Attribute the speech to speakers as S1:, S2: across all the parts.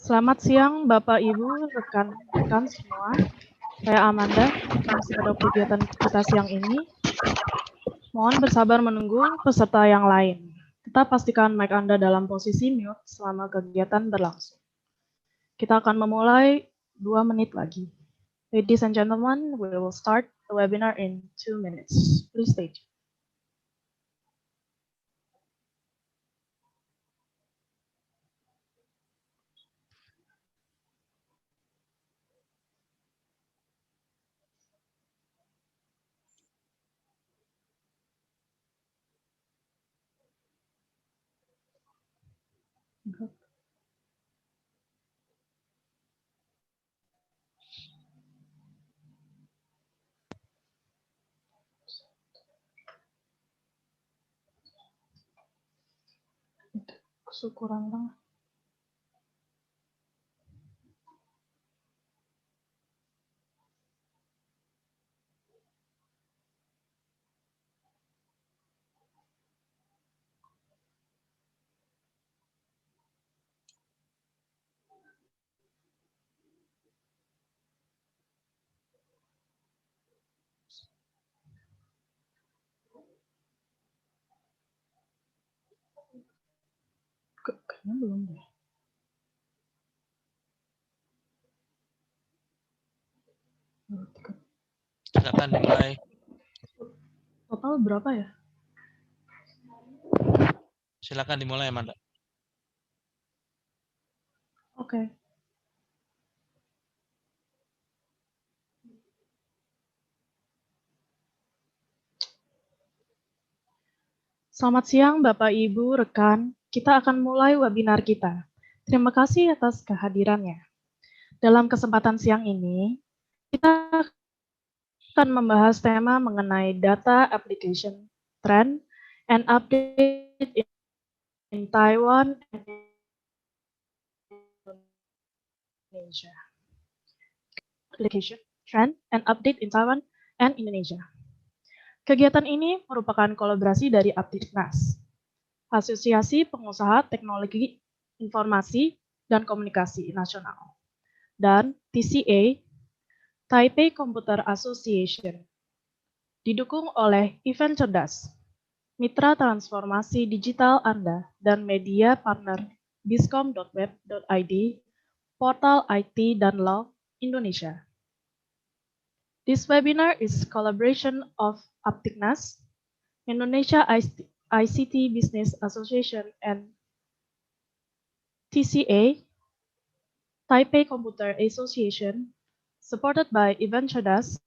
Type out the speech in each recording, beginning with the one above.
S1: Selamat siang Bapak Ibu, rekan-rekan semua. Saya Amanda, masih pada kegiatan kita siang ini. Mohon bersabar menunggu peserta yang lain. Tetap pastikan mic Anda dalam posisi mute selama kegiatan berlangsung. Kita akan memulai 2 menit lagi. Ladies and gentlemen, we will start the webinar in 2 minutes. Please stay tuned. Syukuran banget. Kayaknya belum deh.
S2: Silakan dimulai.
S1: Total berapa ya?
S2: Silakan dimulai, Amanda.
S1: Oke. Selamat siang Bapak Ibu, rekan. Kita akan mulai webinar kita. Terima kasih atas kehadirannya. Dalam kesempatan siang ini, kita akan membahas tema mengenai data application, trend, and update in Taiwan and Indonesia. Application, trend, and update in Taiwan and Indonesia. Kegiatan ini merupakan kolaborasi dari APTIKNAS, Asosiasi Pengusaha Teknologi Informasi dan Komunikasi Nasional, dan TCA, Taipei Computer Association, didukung oleh EVENTCERDAS, mitra transformasi digital Anda, dan media partner BISKOM.web.id, portal IT dan Law Indonesia. This webinar is collaboration of APTIKNAS, Indonesia ICT Business Association, and TCA, Taipei Computer Association, supported by EVENTCERDAS,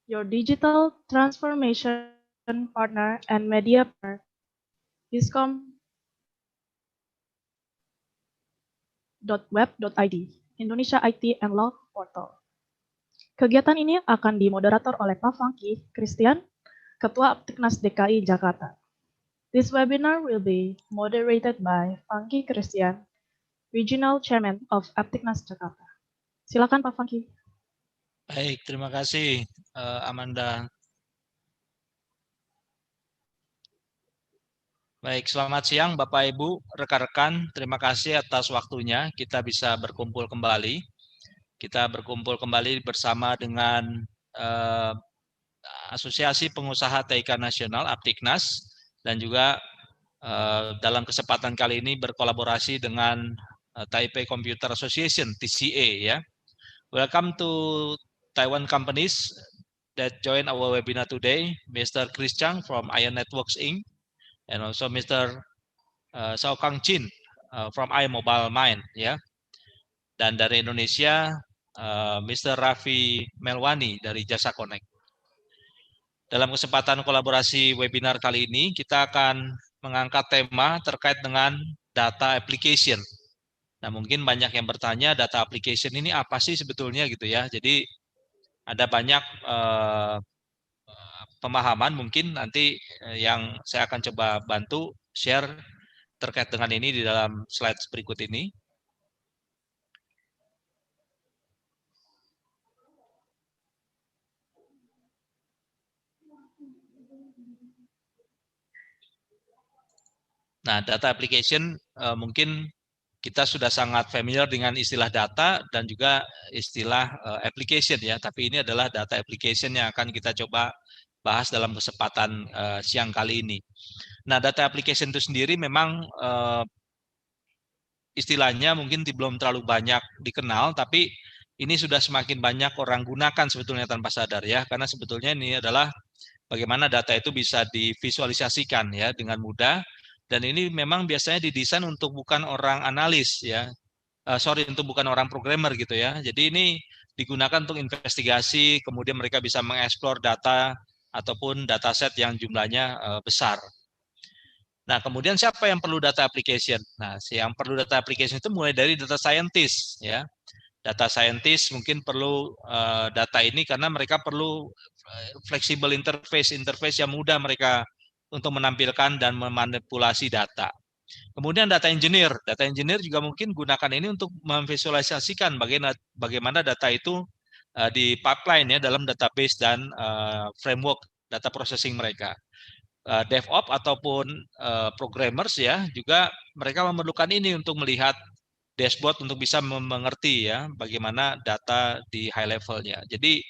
S1: your digital transformation partner and media partner, BISKOM.web.id, Indonesia IT and Law Portal. Kegiatan ini akan dimoderator oleh Pak Fanky Christian, Ketua APTIKNAS DKI Jakarta. This webinar will be moderated by Fanky Christian, Regional Chairman of APTIKNAS Jakarta. Silakan Pak Fanky.
S2: Baik, terima kasih Amanda. Baik, selamat siang Bapak Ibu, rekan-rekan. Terima kasih atas waktunya. Kita bisa berkumpul kembali. Kita berkumpul kembali bersama dengan Asosiasi Pengusaha TIK Nasional APTIKNAS dan juga dalam kesempatan kali ini berkolaborasi dengan Taipei Computer Association (TCA) ya. Welcome to Taiwan companies that join our webinar today, Mr. Chang from IoNetwork Inc. and also Mr. Kang Chin from iMobile Mind ya. Dan dari Indonesia Mr. Ravi Melwani dari JasaConnect. Dalam kesempatan kolaborasi webinar kali ini kita akan mengangkat tema terkait dengan data application. Nah, mungkin banyak yang bertanya data application ini apa sih sebetulnya gitu ya. Jadi ada banyak pemahaman mungkin nanti yang saya akan coba bantu share terkait dengan ini di dalam slide berikut ini. Nah, data application mungkin kita sudah sangat familiar dengan istilah data dan juga istilah application ya, tapi ini adalah data application yang akan kita coba bahas dalam kesempatan siang kali ini. Nah, data application itu sendiri memang istilahnya mungkin belum terlalu banyak dikenal, tapi ini sudah semakin banyak orang gunakan sebetulnya tanpa sadar ya, karena sebetulnya ini adalah bagaimana data itu bisa divisualisasikan ya dengan mudah, dan ini memang biasanya didesain untuk bukan orang analis ya, untuk bukan orang programmer gitu ya. Jadi ini digunakan untuk investigasi, kemudian mereka bisa mengeksplor data ataupun dataset yang jumlahnya besar. Nah, kemudian siapa yang perlu data application? Nah, yang perlu data application itu mulai dari data scientist ya. Data scientist mungkin perlu data ini karena mereka perlu flexible interface yang mudah mereka untuk menampilkan dan memanipulasi data. Kemudian data engineer juga mungkin gunakan ini untuk memvisualisasikan bagaimana data itu di pipeline ya dalam database dan framework data processing mereka. DevOps ataupun programmers ya juga mereka memerlukan ini untuk melihat dashboard untuk bisa mengerti ya bagaimana data di high levelnya. Jadi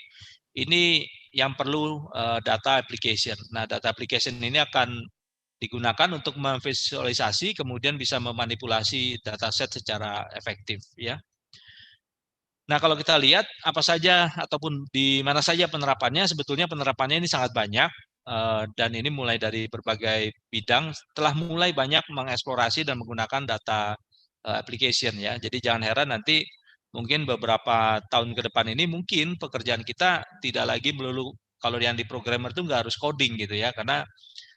S2: ini yang perlu data application. Nah, data application ini akan digunakan untuk memvisualisasi kemudian bisa memanipulasi dataset secara efektif ya. Nah, kalau kita lihat apa saja ataupun di mana saja penerapannya, sebetulnya penerapannya ini sangat banyak dan ini mulai dari berbagai bidang telah mulai banyak mengeksplorasi dan menggunakan data application ya. Jadi jangan heran nanti mungkin beberapa tahun ke depan ini mungkin pekerjaan kita tidak lagi melulu kalau yang di programmer itu nggak harus coding gitu ya, karena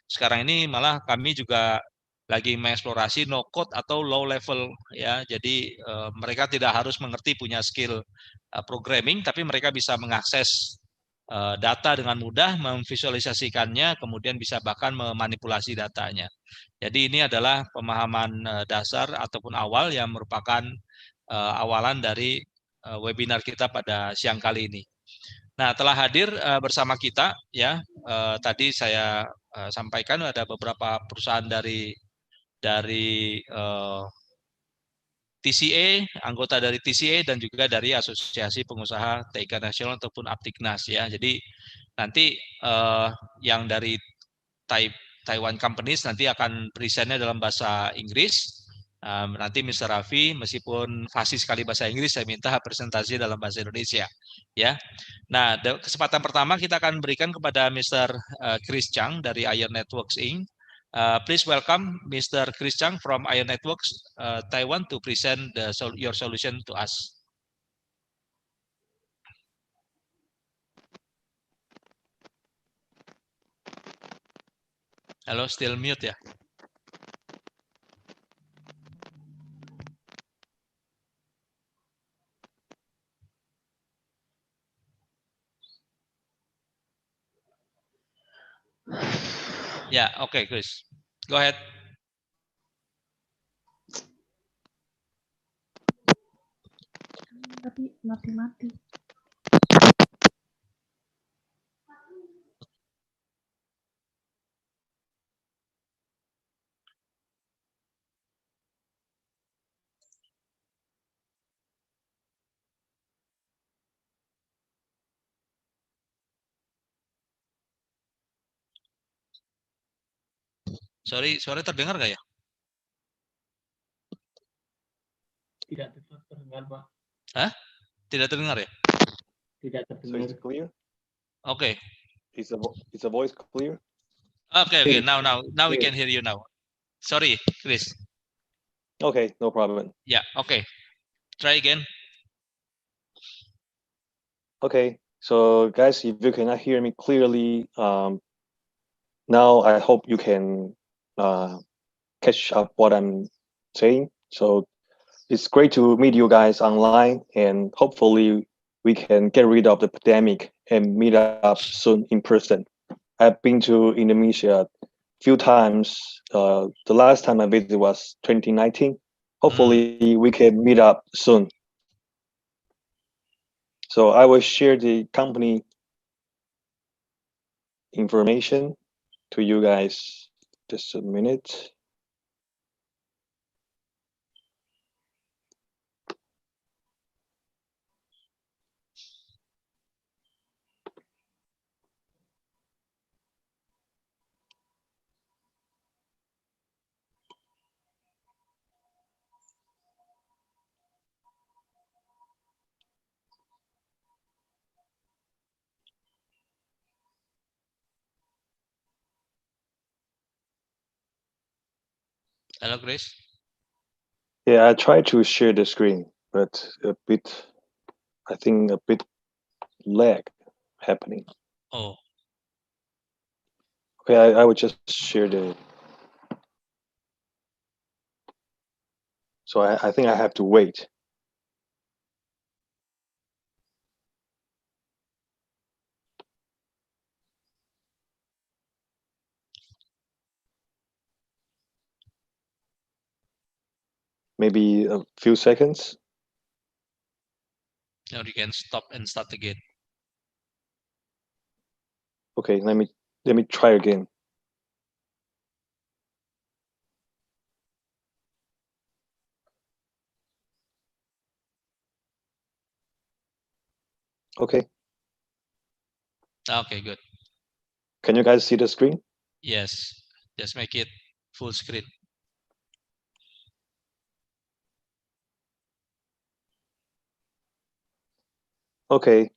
S2: sekarang ini malah kami juga lagi mengeksplorasi no code atau low level ya. Jadi mereka tidak harus mengerti punya skill programming, tapi mereka bisa mengakses data dengan mudah, memvisualisasikannya, kemudian bisa bahkan memanipulasi datanya. Jadi ini adalah pemahaman dasar ataupun awal yang merupakan awalan dari webinar kita pada siang kali ini. Nah, telah hadir bersama kita ya. Tadi saya sampaikan ada beberapa perusahaan dari TCA, anggota dari TCA dan juga dari Asosiasi Pengusaha TAIPEI Nasional ataupun APTIKNAS ya. Jadi nanti yang dari Taiwan Companies nanti akan presentnya dalam bahasa Inggris. Nanti Mr. Ravi meskipun fasih sekali bahasa Inggris, saya minta presentasi dalam bahasa Indonesia ya. Nah, kesempatan pertama kita akan berikan kepada Mr. Chris Chang dari IoNetwork Inc. Please welcome Mr. Chris Chang from IoNetwork Taiwan to present your solution to us. Halo, still mute ya. Ya, oke, Chris. Go ahead.
S1: Tapi mati-mati.
S2: Sorry, suara terdengar nggak ya?
S3: Tidak terdengar, Pak.
S2: Hah? Tidak terdengar ya?
S3: Tidak
S4: So
S3: terdengar.
S4: it's clear?
S2: Oke.
S4: Is the voice clear?
S2: Okay. Now we can hear you now. Sorry, Chris.
S4: Okay, no problem.
S2: Yeah, okay. Try again.
S4: Okay, so guys, if you cannot hear me clearly, now I hope you can catch up what I'm saying. So it's great to meet you guys online, and hopefully we can get rid of the pandemic and meet up soon in person. I've been to Indonesia a few times. The last time I visited was 2019. Hopefully we can meet up soon. So I will share the company information to you guys. Just a minute.
S2: Hello, Chris.
S4: Yeah, I tried to share the screen, but I think a bit lag happening.
S2: Oh,
S4: Okay, I would just share the. So I think I have to wait. Maybe a few seconds.
S2: now you can stop and start again.
S4: Okay, let me try again. Okay,
S2: Okay, good.
S4: can you guys see the screen?
S2: Yes, just make it full screen.
S4: Okay,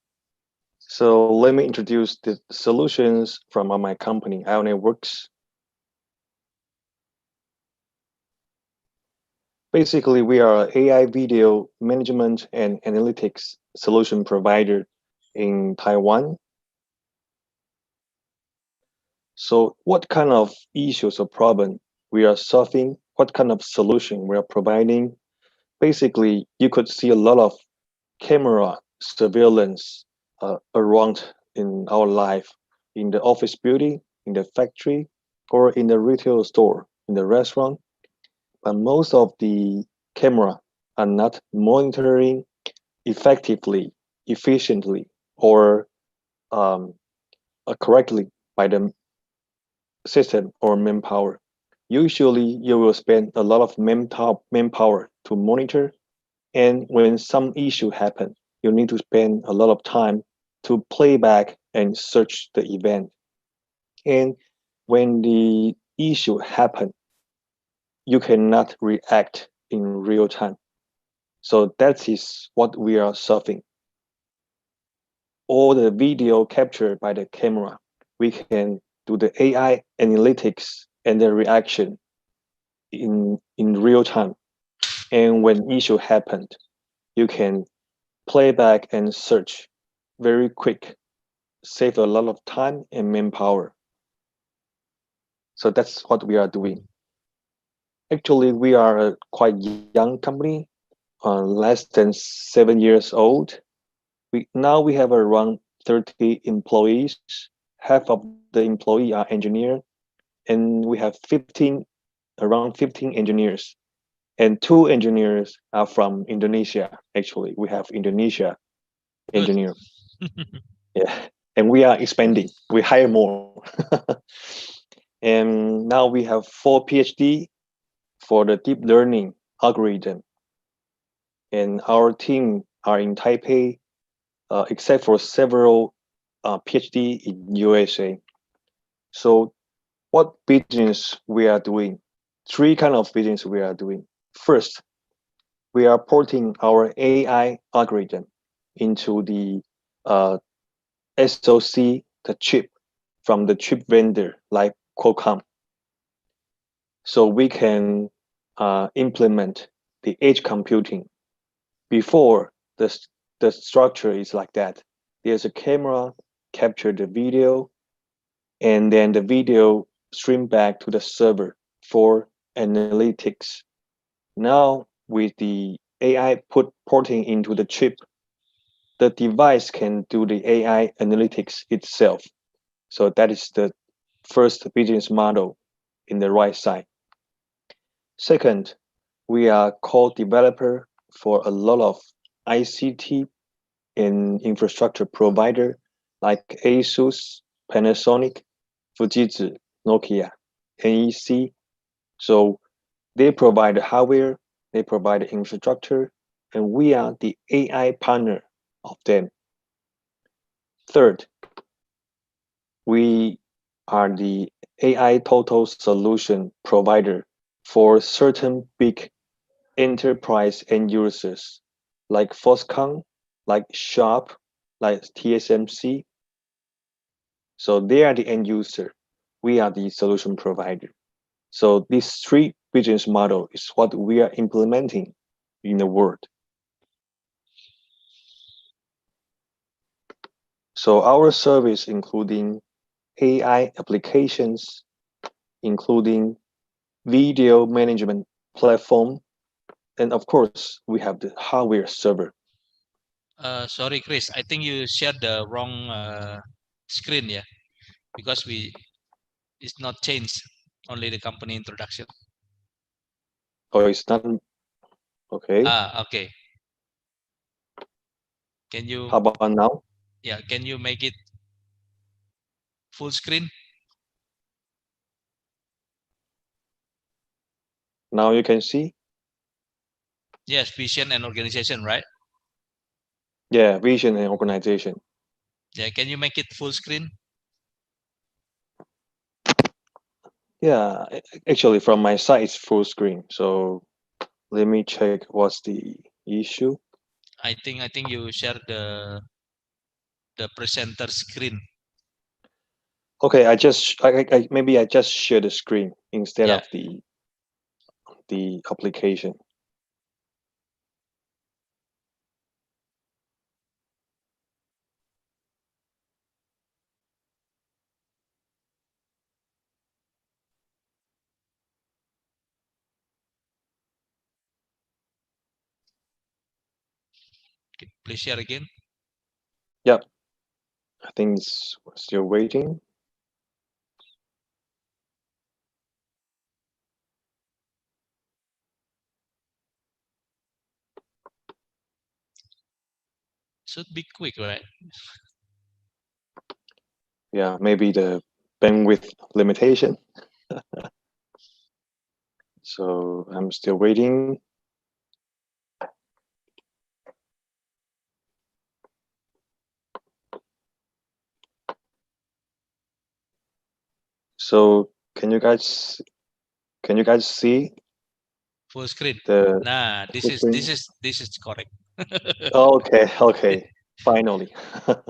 S4: so let me introduce the solutions from my company, IoNetworks. Basically, we are an AI video management and analytics solution provider in Taiwan. So what kind of issues or problem we are solving, what kind of solution we are providing? Basically, you could see a lot of camera surveillance around in our life, in the office building, in the factory, or in the retail store, in the restaurant. But most of the camera are not monitoring effectively, efficiently, or correctly by the system or manpower. Usually, you will spend a lot of manpower to monitor, and when some issue happen, you need to spend a lot of time to play back and search the event. And when the issue happen, you cannot react in real time. So that is what we are solving. All the video captured by the camera, we can do the AI analytics and the reaction in real time. And when issue happened, you can play back and search very quick, save a lot of time and manpower. So that's what we are doing. Actually, we are a quite young company, less than 7 years old. We have around 30 employees. Half of the employee are engineer, and we have around 15 engineers, and 2 engineers are from Indonesia. Actually, we have Indonesia
S2: Good.
S4: engineer. Yeah, and we are expanding. We hire more. And now we have 4 PhD for the deep learning algorithm. And our team are in Taipei, except for several PhD in USA. So what business we are doing? 3 kind of business we are doing. First, we are porting our AI algorithm into the SoC, the chip, from the chip vendor like Qualcomm. So we can implement the edge computing. Before, the structure is like that. There's a camera, capture the video, and then the video stream back to the server for analytics. Now, with the AI porting into the chip, the device can do the AI analytics itself. So that is the first business model in the right side. Second, we are co-developer for a lot of ICT and infrastructure provider like ASUS, Panasonic, Fujitsu, Nokia, NEC. So they provide the hardware, they provide the infrastructure, and we are the AI partner of them. Third, we are the AI total solution provider for certain big enterprise end users like Foxconn, like Sharp, like TSMC. So they are the end user. We are the solution provider. So these 3 business model is what we are implementing in the world. So our service including AI applications, including video management platform, and of course, we have the hardware server.
S2: Sorry, Chris, I think you shared the wrong screen, yeah, because it's not changed, only the company introduction.
S4: Oh, it's not, okay.
S2: Okay. Can you?
S4: How about now?
S2: Yeah, can you make it full screen?
S4: Now you can see?
S2: Yes, vision and organization, right?
S4: Yeah, vision and organization.
S2: Yeah, can you make it full screen?
S4: Yeah, actually from my side it's full screen. So let me check what's the issue.
S2: I think you share the presenter screen.
S4: Okay, maybe I just share the screen instead
S2: Yeah.
S4: of the application.
S2: Okay, please share again.
S4: Yep. I think it's still waiting.
S2: Should be quick, right?
S4: Yeah, maybe the bandwidth limitation. So I'm still waiting. So can you guys see
S2: Full screen.
S4: the
S2: Nah, this is correct.
S4: okay. Finally.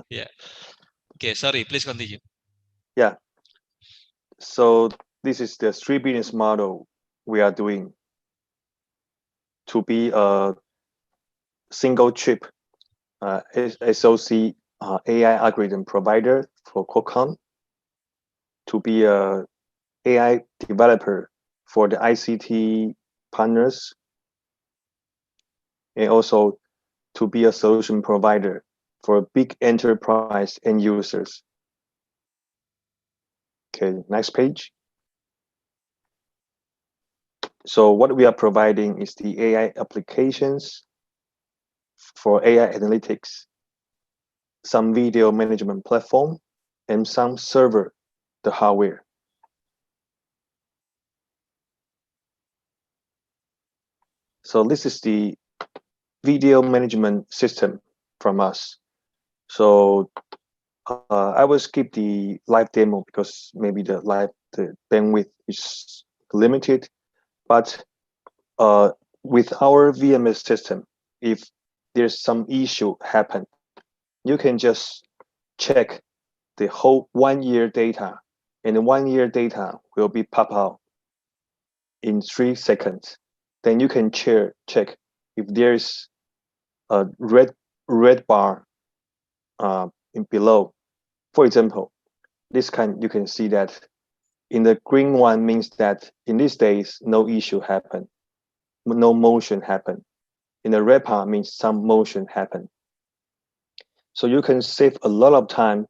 S2: Yeah. Okay, sorry, please continue.
S4: Yeah. So this is the 3 business model we are doing to be a single chip SoC AI algorithm provider for Qualcomm, to be a AI developer for the ICT partners, and also to be a solution provider for big enterprise end users. Okay, next page. So what we are providing is the AI applications for AI analytics, some video management platform, and some server, the hardware. So this is the video management system from us. So I will skip the live demo because maybe the bandwidth is limited. But with our VMS system, if there's some issue happen, you can just check the whole 1 year data, and the 1 year data will be pop out in 3 seconds. Then you can check if there's a red bar in below. For example, this kind, you can see that in the green one means that in these days no issue happen, no motion happen. In the red part means some motion happen. So you can save a lot of time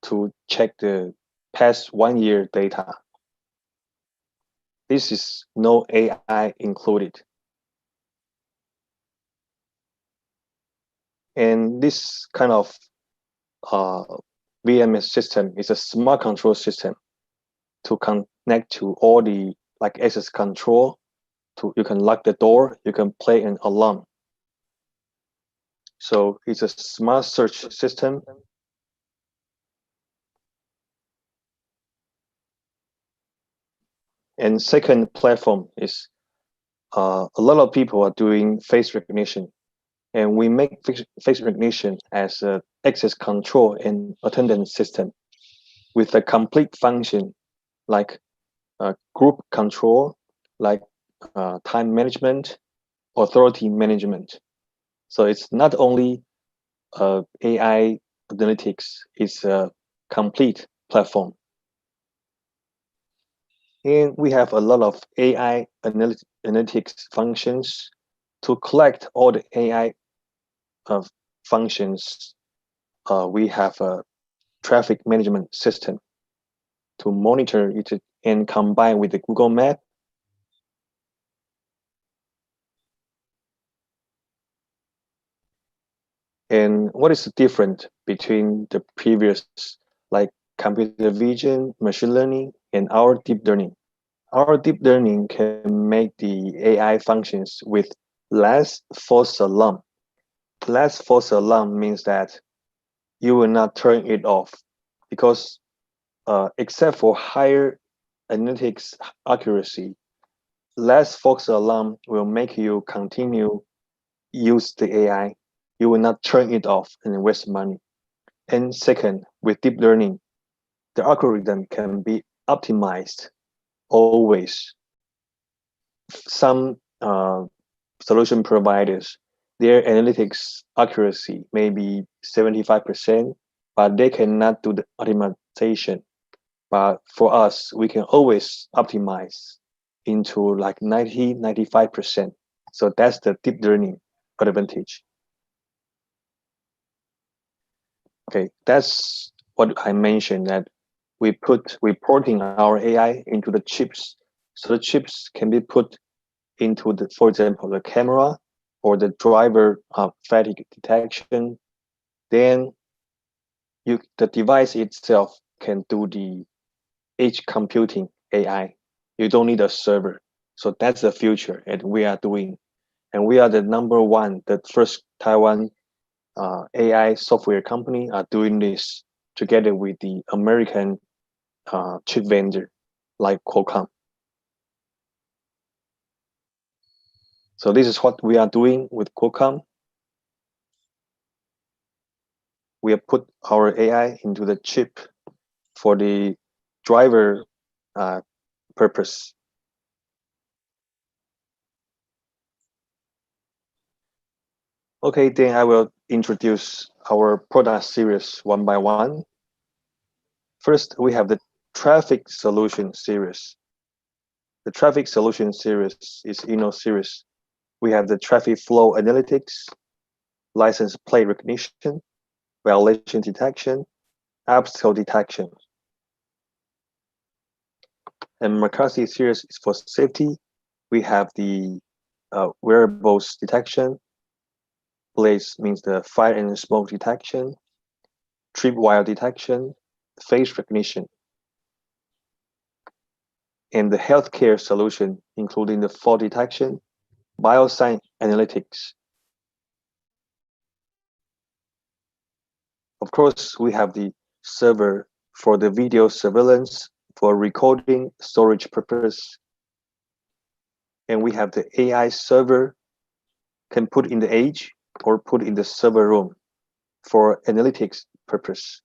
S4: to check the past 1 year data. This is no AI included. And this kind of VMS system is a smart control system to connect to all the like access control. You can lock the door, you can play an alarm. So it's a smart search system. And second platform is a lot of people are doing face recognition, and we make face recognition as a access control and attendance system with a complete function like group control, like time management, authority management. So it's not only AI analytics, it's a complete platform. And we have a lot of AI analytics functions to collect all the AI functions. We have a traffic management system to monitor it and combine with the Google Map. And what is the difference between the previous, like computer vision, machine learning, and our deep learning? Our deep learning can make the AI functions with less false alarm. Less false alarm means that you will not turn it off because except for higher analytics accuracy, less false alarm will make you continue use the AI. You will not turn it off and waste money. And second, with deep learning, the algorithm can be optimized always. Some solution providers, their analytics accuracy may be 75%, but they cannot do the optimization. But for us, we can always optimize into like 90, 95%. So that's the deep learning advantage. Okay, that's what I mentioned, that we put reporting our AI into the chips. So the chips can be put into the, for example, the camera or the driver fatigue detection. Then the device itself can do the edge computing AI. You don't need a server. So that's the future, and we are doing. And we are the number one, the first Taiwan AI software company are doing this together with the American chip vendor like Qualcomm. So this is what we are doing with Qualcomm. We have put our AI into the chip for the driver purpose. Okay, then I will introduce our product series one by one. First, we have the traffic solution series. The traffic solution series is series. We have the traffic flow analytics, license plate recognition, violation detection, obstacle detection. And McCarthy series is for safety. We have the wearables detection. Blaze means the fire and smoke detection, tripwire detection, face recognition. And the healthcare solution, including the fall detection, bioscience analytics. Of course, we have the server for the video surveillance for recording storage purpose. And we have the AI server can put in the edge or put in the server room for analytics purpose.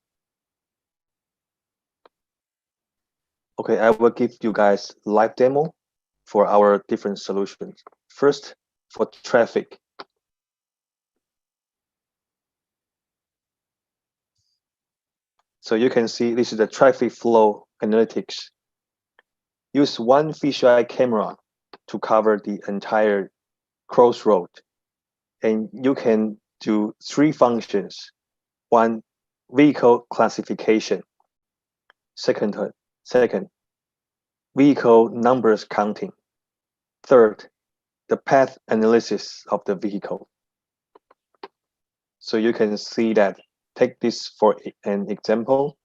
S4: Okay, I will give you guys live demo for our different solutions. First, for traffic. So you can see this is the traffic flow analytics. Use one fisheye camera to cover the entire crossroad. And you can do 3 functions. One, vehicle classification. Second, vehicle numbers counting. Third, the path analysis of the vehicle. So you can see that. Take this for an example.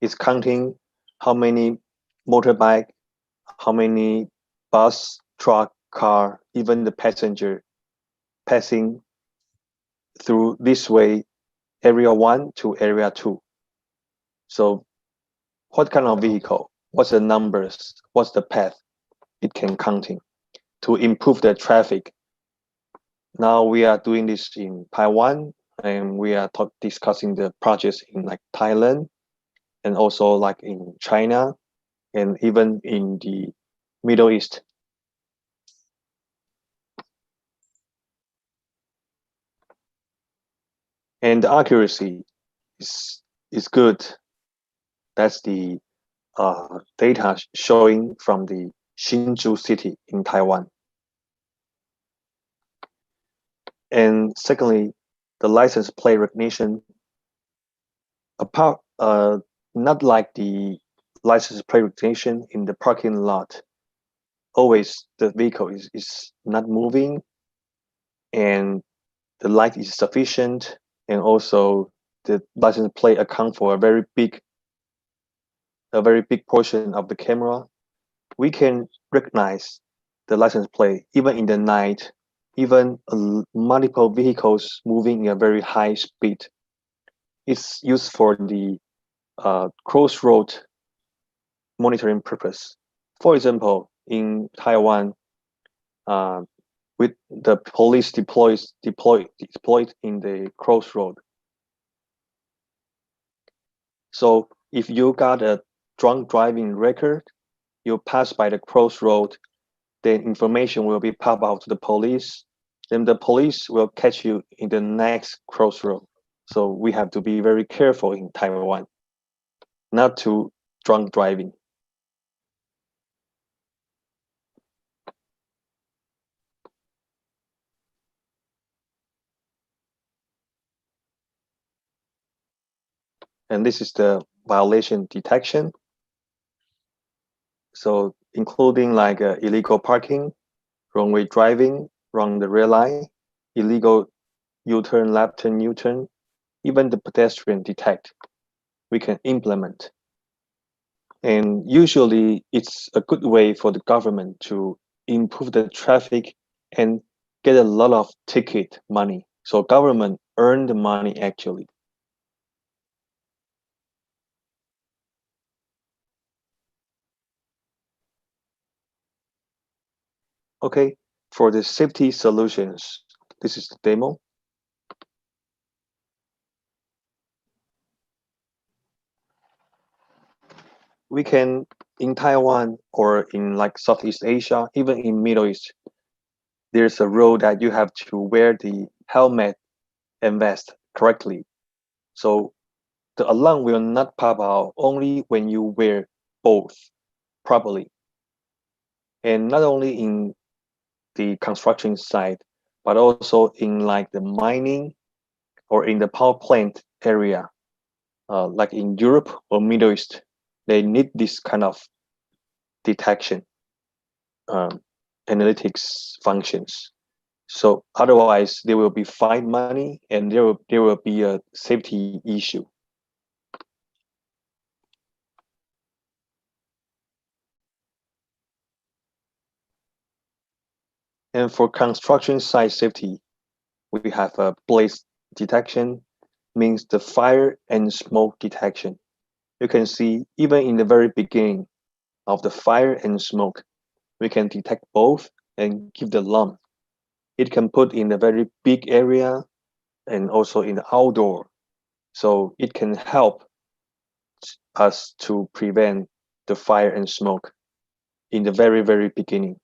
S4: It's counting how many motorbike, how many bus, truck, car, even the passenger passing through this way, area 1 to area 2. So what kind of vehicle, what's the numbers, what's the path it can counting to improve the traffic. Now we are doing this in Taiwan, and we are discussing the projects in like Thailand and also like in China and even in the Middle East. And the accuracy is good. That's the data showing from the Hsinchu city in Taiwan. And secondly, the license plate recognition, apart not like the license plate recognition in the parking lot. Always the vehicle is not moving, and the light is sufficient, and also the license plate account for a very big portion of the camera. We can recognize the license plate even in the night, even multiple vehicles moving at a very high speed. It's used for the crossroad monitoring purpose. For example, in Taiwan, with the police deployed in the crossroad. So if you got a drunk driving record, you pass by the crossroad, then information will be popped out to the police. Then the police will catch you in the next crossroad. So we have to be very careful in Taiwan, not to drunk driving. And this is the violation detection. So including like illegal parking, wrong-way driving, wrong the red light, illegal U-turn, left turn, U-turn, even the pedestrian detect, we can implement. And usually it's a good way for the government to improve the traffic and get a lot of ticket money. So government earn the money actually. Okay, for the safety solutions, this is the demo. We can, in Taiwan or in like Southeast Asia, even in Middle East, there's a rule that you have to wear the helmet and vest correctly. So the alarm will not pop out only when you wear both properly. And not only in the construction site, but also in like the mining or in the power plant area, like in Europe or Middle East, they need this kind of detection analytics functions. So otherwise, there will be fine money and there will be a safety issue. And for construction site safety, we have a blaze detection, means the fire and smoke detection. You can see even in the very beginning of the fire and smoke, we can detect both and give the alarm. It can put in a very big area and also in the outdoor. So it can help us to prevent the fire and smoke in the very, very beginning.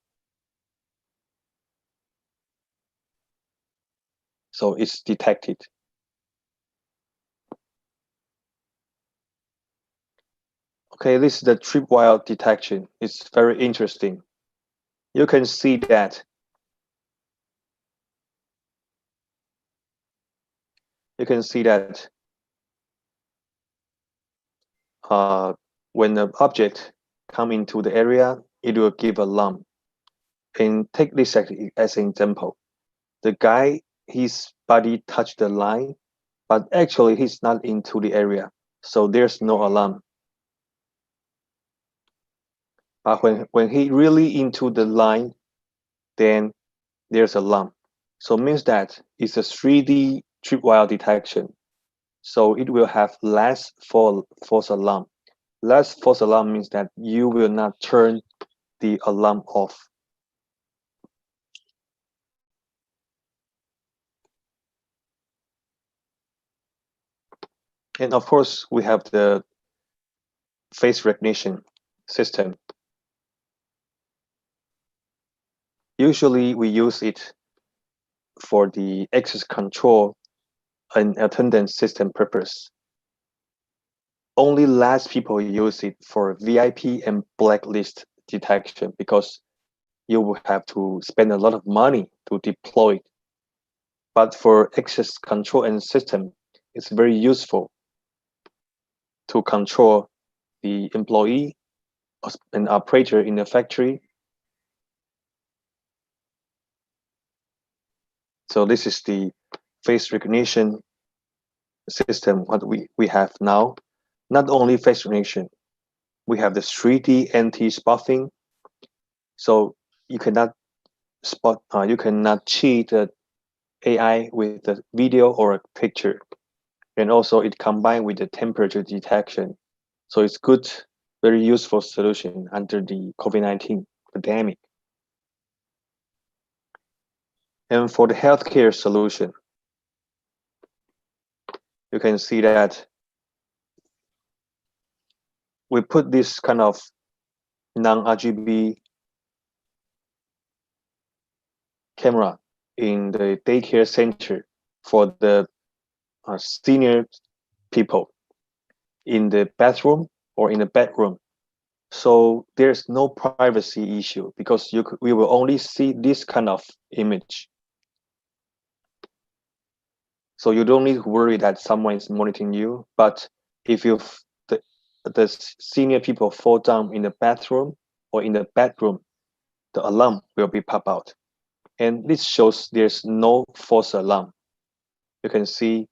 S4: So it's detected. Okay, this is the tripwire detection. It's very interesting. You can see that when the object come into the area, it will give alarm. And take this as an example. The guy, his body touched the line, but actually he's not into the area, so there's no alarm. But when he really into the line, then there's alarm. So it means that it's a 3D tripwire detection. So it will have less false alarm. Less false alarm means that you will not turn the alarm off. And of course, we have the face recognition system. Usually we use it for the access control and attendance system purpose. Only less people use it for VIP and blacklist detection because you will have to spend a lot of money to deploy it. But for access control and system, it's very useful to control the employee and operator in the factory. So this is the face recognition system what we have now. Not only face recognition, we have the 3D anti-spoofing. So you cannot spot, you cannot cheat the AI with a video or a picture. And also it combined with the temperature detection. So it's good, very useful solution under the COVID-19 pandemic. And for the healthcare solution, you can see that we put this kind of non-RGB camera in the daycare center for the senior people in the bathroom or in the bedroom. So there's no privacy issue because we will only see this kind of image. So you don't need to worry that someone is monitoring you. But if the senior people fall down in the bathroom or in the bedroom, the alarm will be pop out. And this shows there's no false alarm. You can see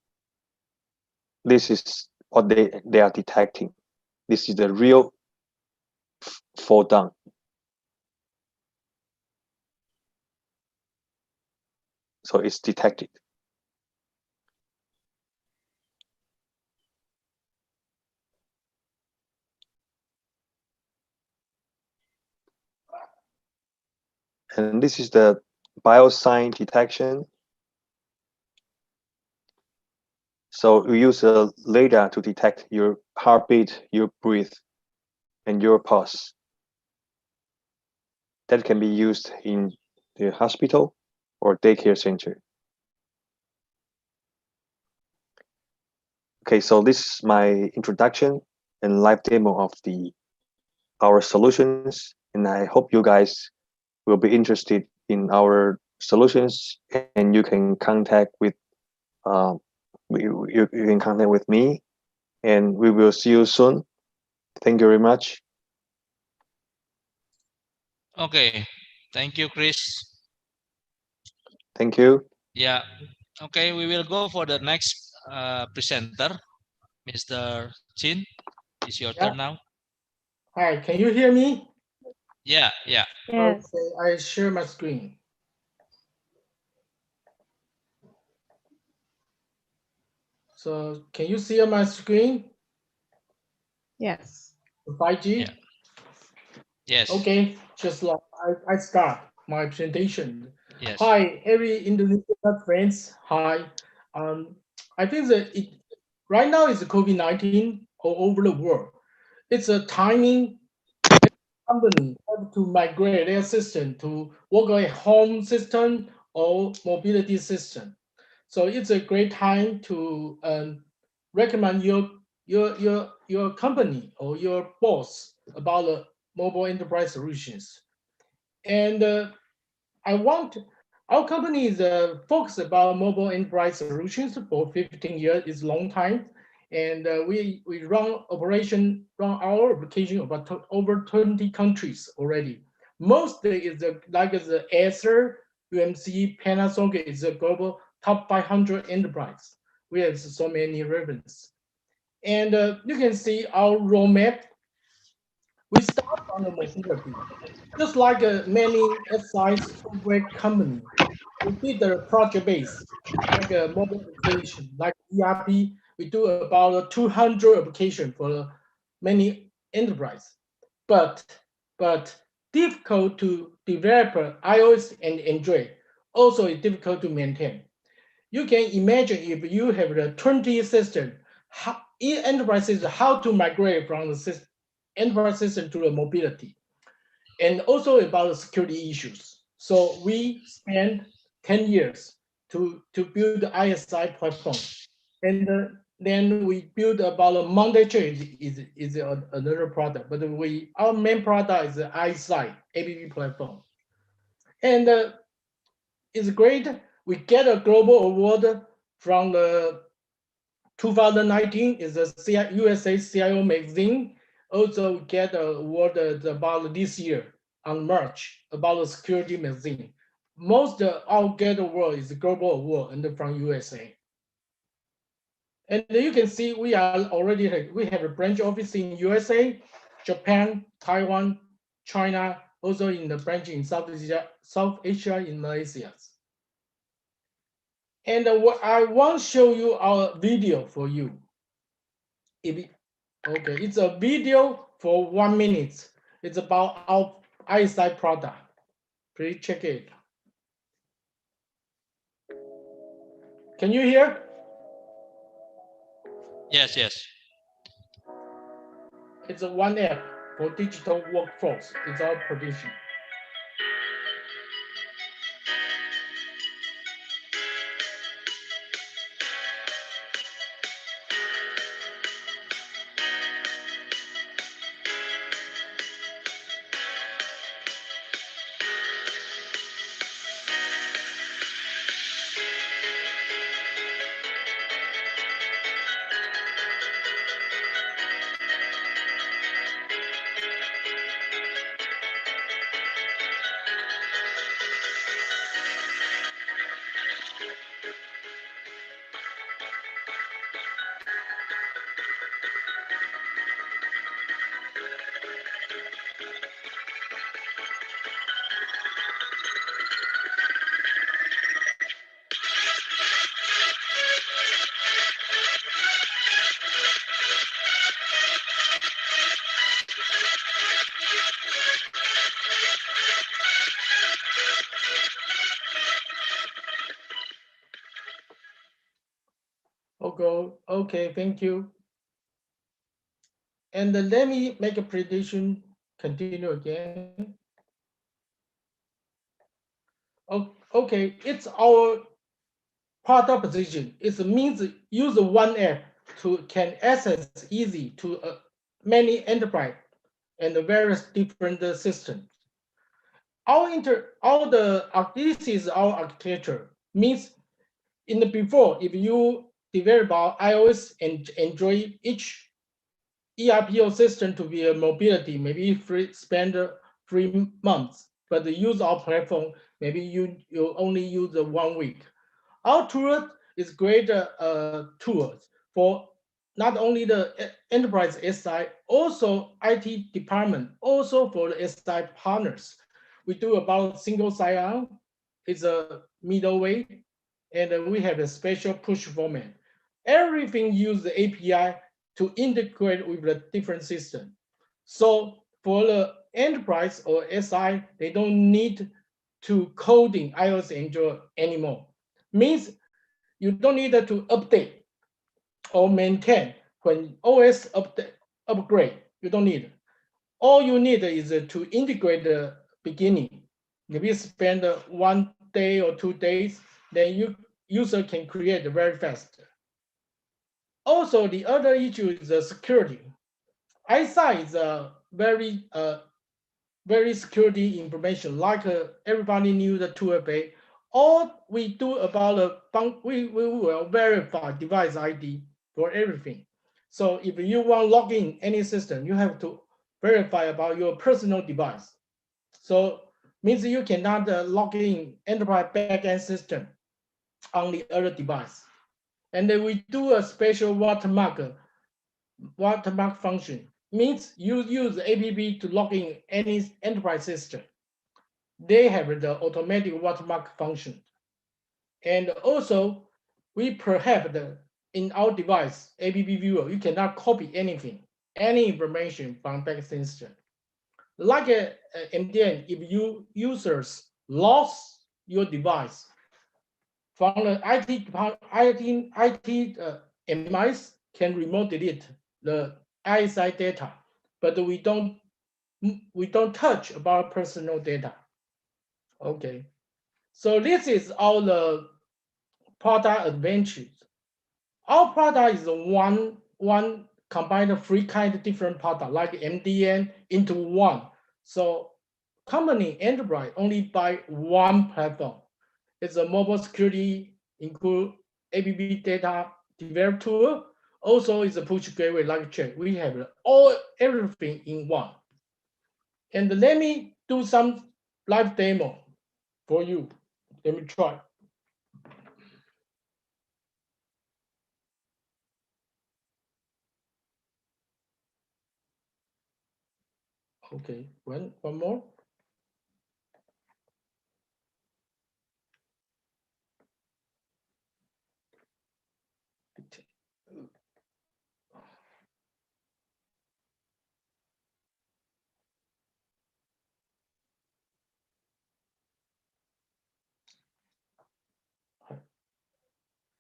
S4: this is what they are detecting. This is the real fall down. So it's detected. And this is the biosign detection. So we use a radar to detect your heartbeat, your breath, and your pulse. That can be used in the hospital or daycare center. Okay, so this is my introduction and live demo of our solutions, and I hope you guys will be interested in our solutions, and you can contact with you can contact with me, and we will see you soon. Thank you very much.
S2: Okay, thank you, Chris.
S4: Thank you.
S2: Yeah, okay, we will go for the next presenter, Mr. Chin. It's your turn now.
S3: Hi, can you hear me?
S2: Yeah.
S1: Yes.
S3: Okay, I share my screen. So can you see on my screen?
S1: Yes.
S3: 5G?
S2: Yeah. Yes.
S3: Okay, just like I start my presentation.
S2: Yes.
S3: Hi, every Indonesian friends. Hi. I think that right now is COVID-19 all over the world. It's a timing company have to migrate their system to work on a home system or mobility system. So it's a great time to recommend your company or your boss about the mobile enterprise solutions. And our company is focused about mobile enterprise solutions for 15 years. It's a long time. And we run our application about over 20 countries already. Most is like the Acer, UMC, Panasonic is a global top 500 enterprise. We have so many references. And you can see our roadmap. We start on the mobility. Just like many SI software company, we did the project base, like a mobile application, like ERP. We do about 200 application for many enterprise, but difficult to develop iOS and Android. Also, it's difficult to maintain. You can imagine if you have the 20 system, each enterprise system, how to migrate from the system enterprise system to the mobility, and also about the security issues. So we spent 10 years to build the ISI platform. And then we build about a Moderator is another product, but our main product is the ISI APP platform. And it's great. We get a global award from the 2019 is the USA CIO magazine. Also get an award about this year on March about the security magazine. Most our get award is a global award and from USA. And you can see we have a branch office in USA, Japan, Taiwan, China, also in the branch in South Asia, in Malaysia. And what I want to show you our video for you. Okay, it's a video for 1 minute. It's about our ISI product. Please check it. Can you hear?
S2: Yes, yes.
S3: It's a one app for digital workforce. It's our provision. Okay, thank you. And let me make a prediction, continue again. Okay, it's our product position. It means use one app can access easy to many enterprise and various different systems. This is our architecture. Means in the before, if you develop iOS and Android, each ERPO system to be a mobility, maybe spend 3 months, but the use our platform, maybe you only use 1 week. Our tool is great tools for not only the enterprise SI, also IT department, also for the SI partners. We do about single sign-on, it's a middleware, and we have a special push format. Everything use the API to integrate with the different system. So for the enterprise or SI, they don't need to coding iOS Android anymore. Means you don't need to update or maintain when OS upgrade. You don't need. All you need is to integrate the beginning. Maybe spend 1 day or 2 days, then user can create very fast. Also, the other issue is the security. ISI is a very security information, like everybody knew the 2FA. All we do about we will verify device ID for everything. So if you want to log in any system, you have to verify about your personal device. So means you cannot log in enterprise backend system on the other device. And then we do a special watermark function. Means you use APP to log in any enterprise system. They have the automatic watermark function. And also, we perhaps in our device, APP viewer, you cannot copy anything, any information from back system. Like MDN, if users lost your device from the IT MIs can remote delete the ISI data. but we don't touch about personal data. Okay, so this is all the product advantages. Our product is one combined three kind of different product like MDN into one. So company enterprise only buy one platform. It's a mobile security include APP data develop tool. Also, it's a push gateway like check. We have everything in one. And let me do some live demo for you. Let me try. Okay, one more.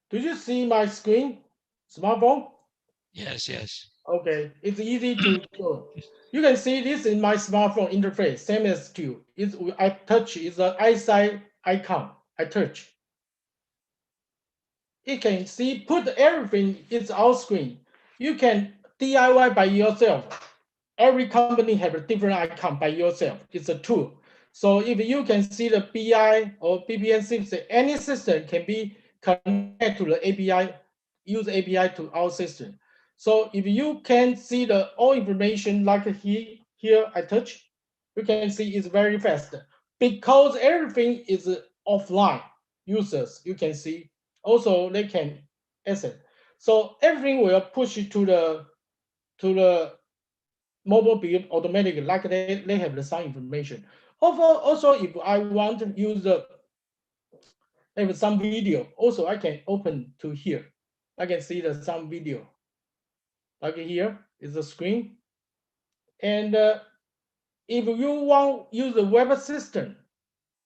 S3: Do you see my screen? Smartphone?
S2: Yes, yes.
S3: Okay, it's easy to go. You can see this in my smartphone interface, same as you. I touch is an eyesight icon. I touch. You can see put everything. It's our screen. You can DIY by yourself. Every company have a different icon by yourself. It's a tool. So if you can see the BI or BPN system, any system can be connected to the API, use API to our system. So if you can see the all information like here I touch, you can see it's very fast because everything is offline. Users you can see also they can access. So everything will push it to the mobile build automatically, like they have the some information. Also, if I want to use have some video, also I can open to here. I can see the some video. Like here is the screen. And if you want use the web assistant,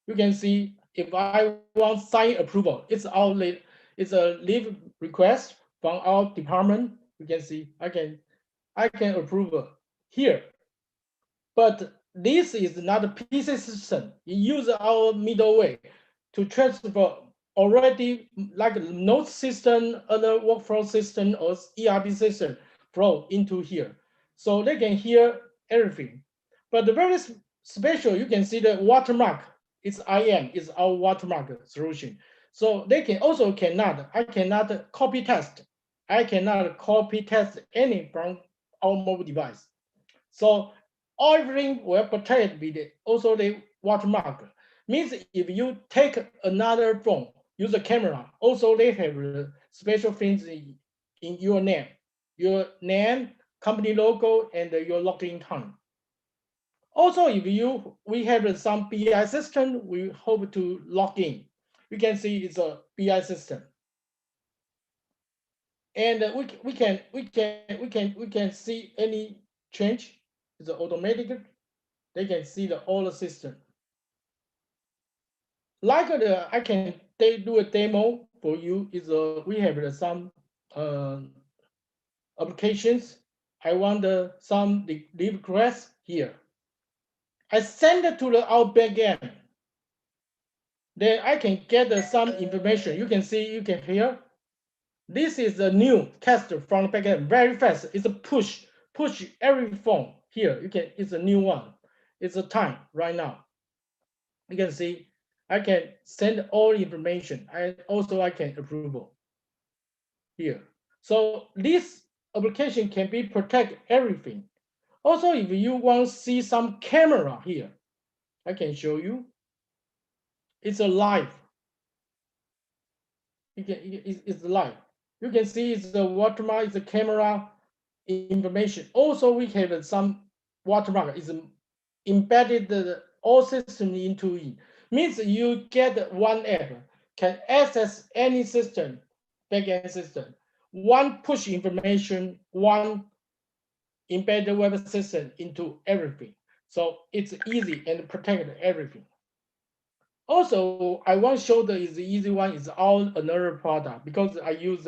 S3: you can see if I want sign approval, it's a leave request from our department. You can see I can approve here. But this is not a PC system. It uses our middleware to transfer already like node system, other workflow system, or ERP system flow into here. So they can hear everything. But the very special, you can see the watermark. It's IM, is our watermark solution. So they can also I cannot copy test. I cannot copy test any from our mobile device. So everything will protect with also the watermark. Means if you take another phone, use a camera, also they have special things in your name, company logo, and your login time. Also, if we have some BI system, we hope to log in. You can see it's a BI system, and we can see any change. It's automatic. They can see all the system. Like I can do a demo for you. We have some applications. I want some leave request here. I send it to our backend. Then I can get some information. You can hear. This is a new test from the backend, very fast. It's a push every phone here. It's a new one. It's a time right now. You can see I can send all information. I can approval here. So this application can be protect everything. Also, if you want to see some camera here, I can show you. It's a live. It's live. You can see it's the watermark, it's the camera information. Also, we have some watermark is embedded all system into it. Means you get one app can access any system, backend system. One push information, one embedded web system into everything. So it's easy and protect everything. Also, I want to show the easy one is all another product because I use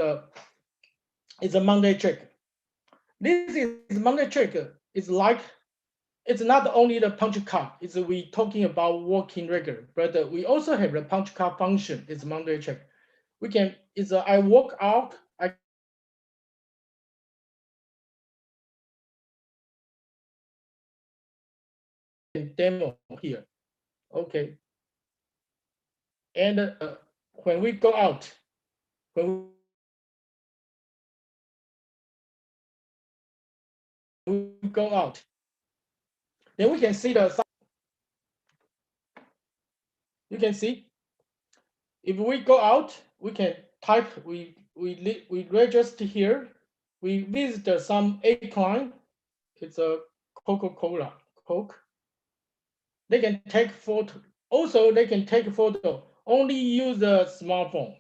S3: it's a Monday check. This is Monday check. it's like, it's not only the punch card. It's we talking about working record, but we also have the punch card function. It's Monday check. We can, it's I walk out, I can demo here. Okay. And when we go out, when we go out, then we can see the, you can see, if we go out, we can type, we register here, we visit some A client, it's a Coca-Cola, Coke. They can take photo. Also, they can take photo, only use a smartphone.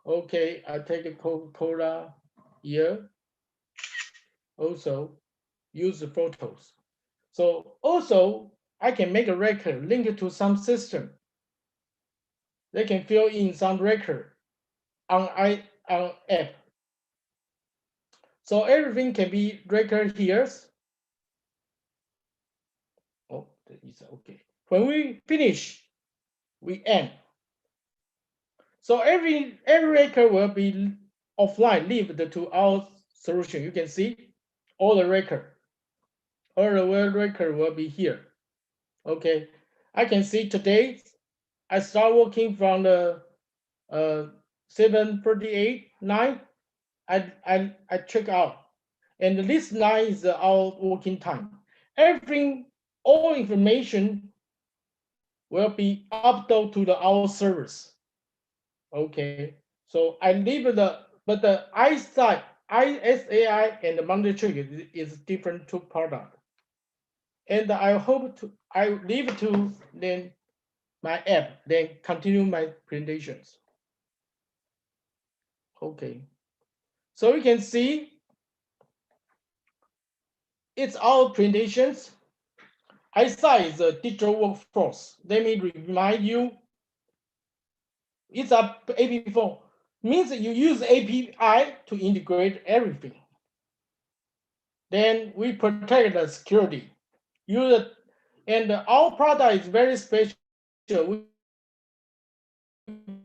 S3: Okay, I take a Coca-Cola here. Also, use the photos. So also, I can make a record linked to some system. They can fill in some record on app. So everything can be record here. Oh, that is okay. When we finish, we end. So every record will be offline, linked to our solution. You can see all the record. All the record will be here. Okay, I can see today I start working from the 7:38 9. I check out, and this 9 is our working time. Everything, all information will be uploaded to our servers. Okay, so I leave but the ISAI and the Moderator is different two product. And I leave to then my app, then continue my presentations. Okay, so you can see it's our presentations. ISAI is a digital workforce. Let me remind you, it's a API4. Means that you use API to integrate everything. Then we protect the security. And our product is very special. We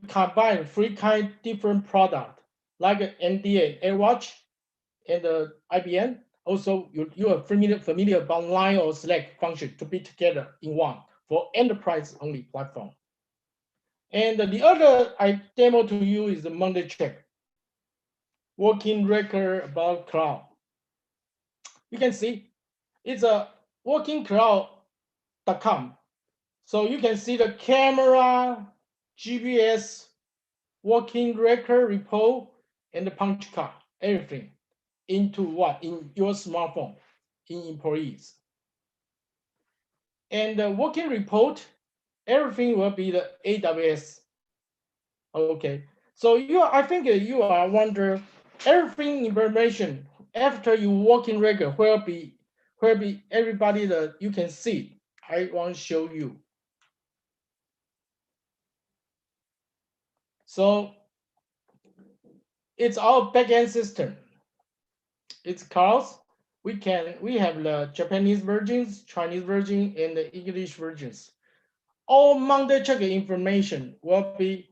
S3: combine three kind different product like NDA, AirWatch, and IBM. Also, you are familiar about line or select function to be together in one for enterprise only platform. And the other I demo to you is the Monday check. Working record about cloud. You can see it's a workingcloud.com. So you can see the camera, GPS, working record report, and the punch card, everything into what? In your smartphone, in employees. And the working report, everything will be the AWS. Okay, so I think you are wonder everything information after you working record where be everybody that you can see. I want to show you. So it's our backend system. It's clouds. We have the Japanese versions, Chinese version, and the English versions. All Monday check information will be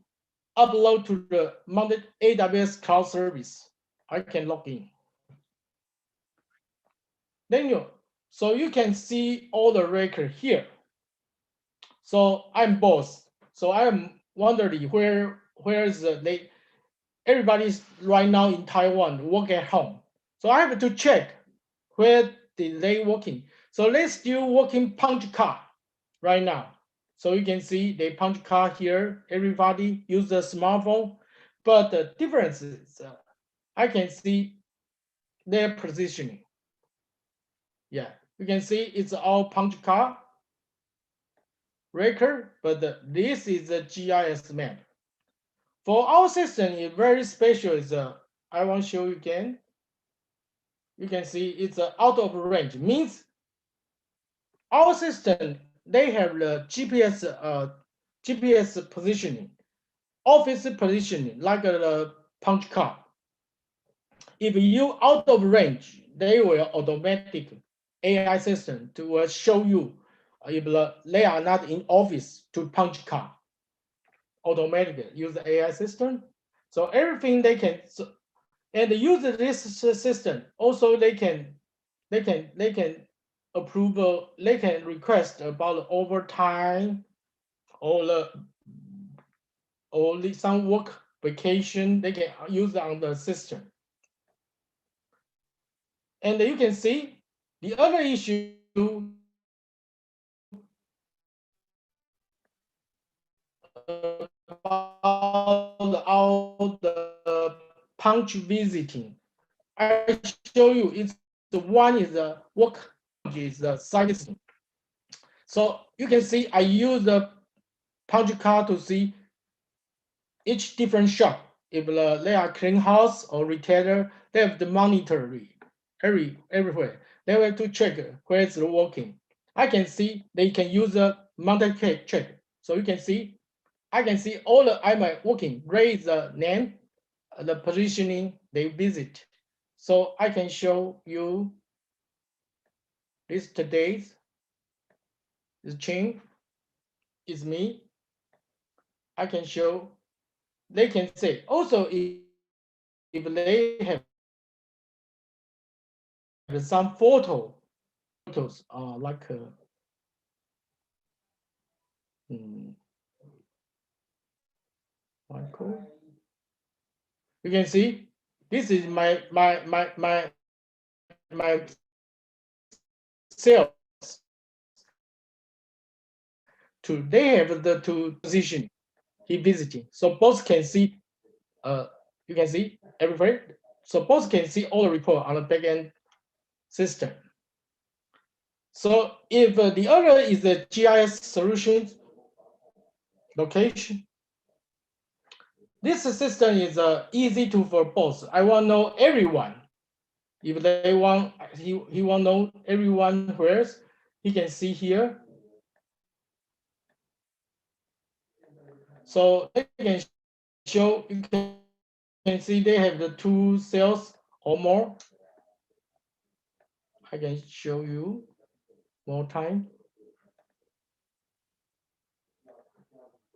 S3: uploaded to the Monday AWS cloud service. I can log in. Then so you can see all the record here. So I'm boss. So I'm wondering where is everybody's right now in Taiwan work at home. So I have to check where did they working. So they still working punch card right now. So you can see they punch card here. Everybody use the smartphone, but the difference is I can see their positioning. Yeah, you can see it's all punch card record, but this is a GIS map. For our system, it's very special. I want to show you again. You can see it's out of range. Means our system, they have the GPS positioning, office positioning, like the punch card. If you out of range, they will automatic AI system to show you if they are not in office to punch card. Automatically use the AI system. So everything they can, and use this system. Also, they can approve. They can request about overtime or some work vacation. They can use on the system. And you can see the other issue about the punch visiting. I show you it's the one is the work is the side system. So you can see I use the punch card to see each different shop. If they are clean house or retailer, they have the monitor everywhere. They have to check where it's working. I can see they can use the monitor check. So you can see, I can see all the I'm working. Raise the name, the positioning they visit. So I can show you this today's. This Chang is me. I can show. They can say also if they have some photos like Michael. You can see this is my sales. They have the two position he visiting. So both can see. You can see everywhere. So both can see all the report on the backend system. So if the other is the GIS solutions location, this system is easy to for both. I want to know everyone. If they want, he want to know everyone where's, he can see here. So they can show, you can see they have the 2 cells or more. I can show you more time.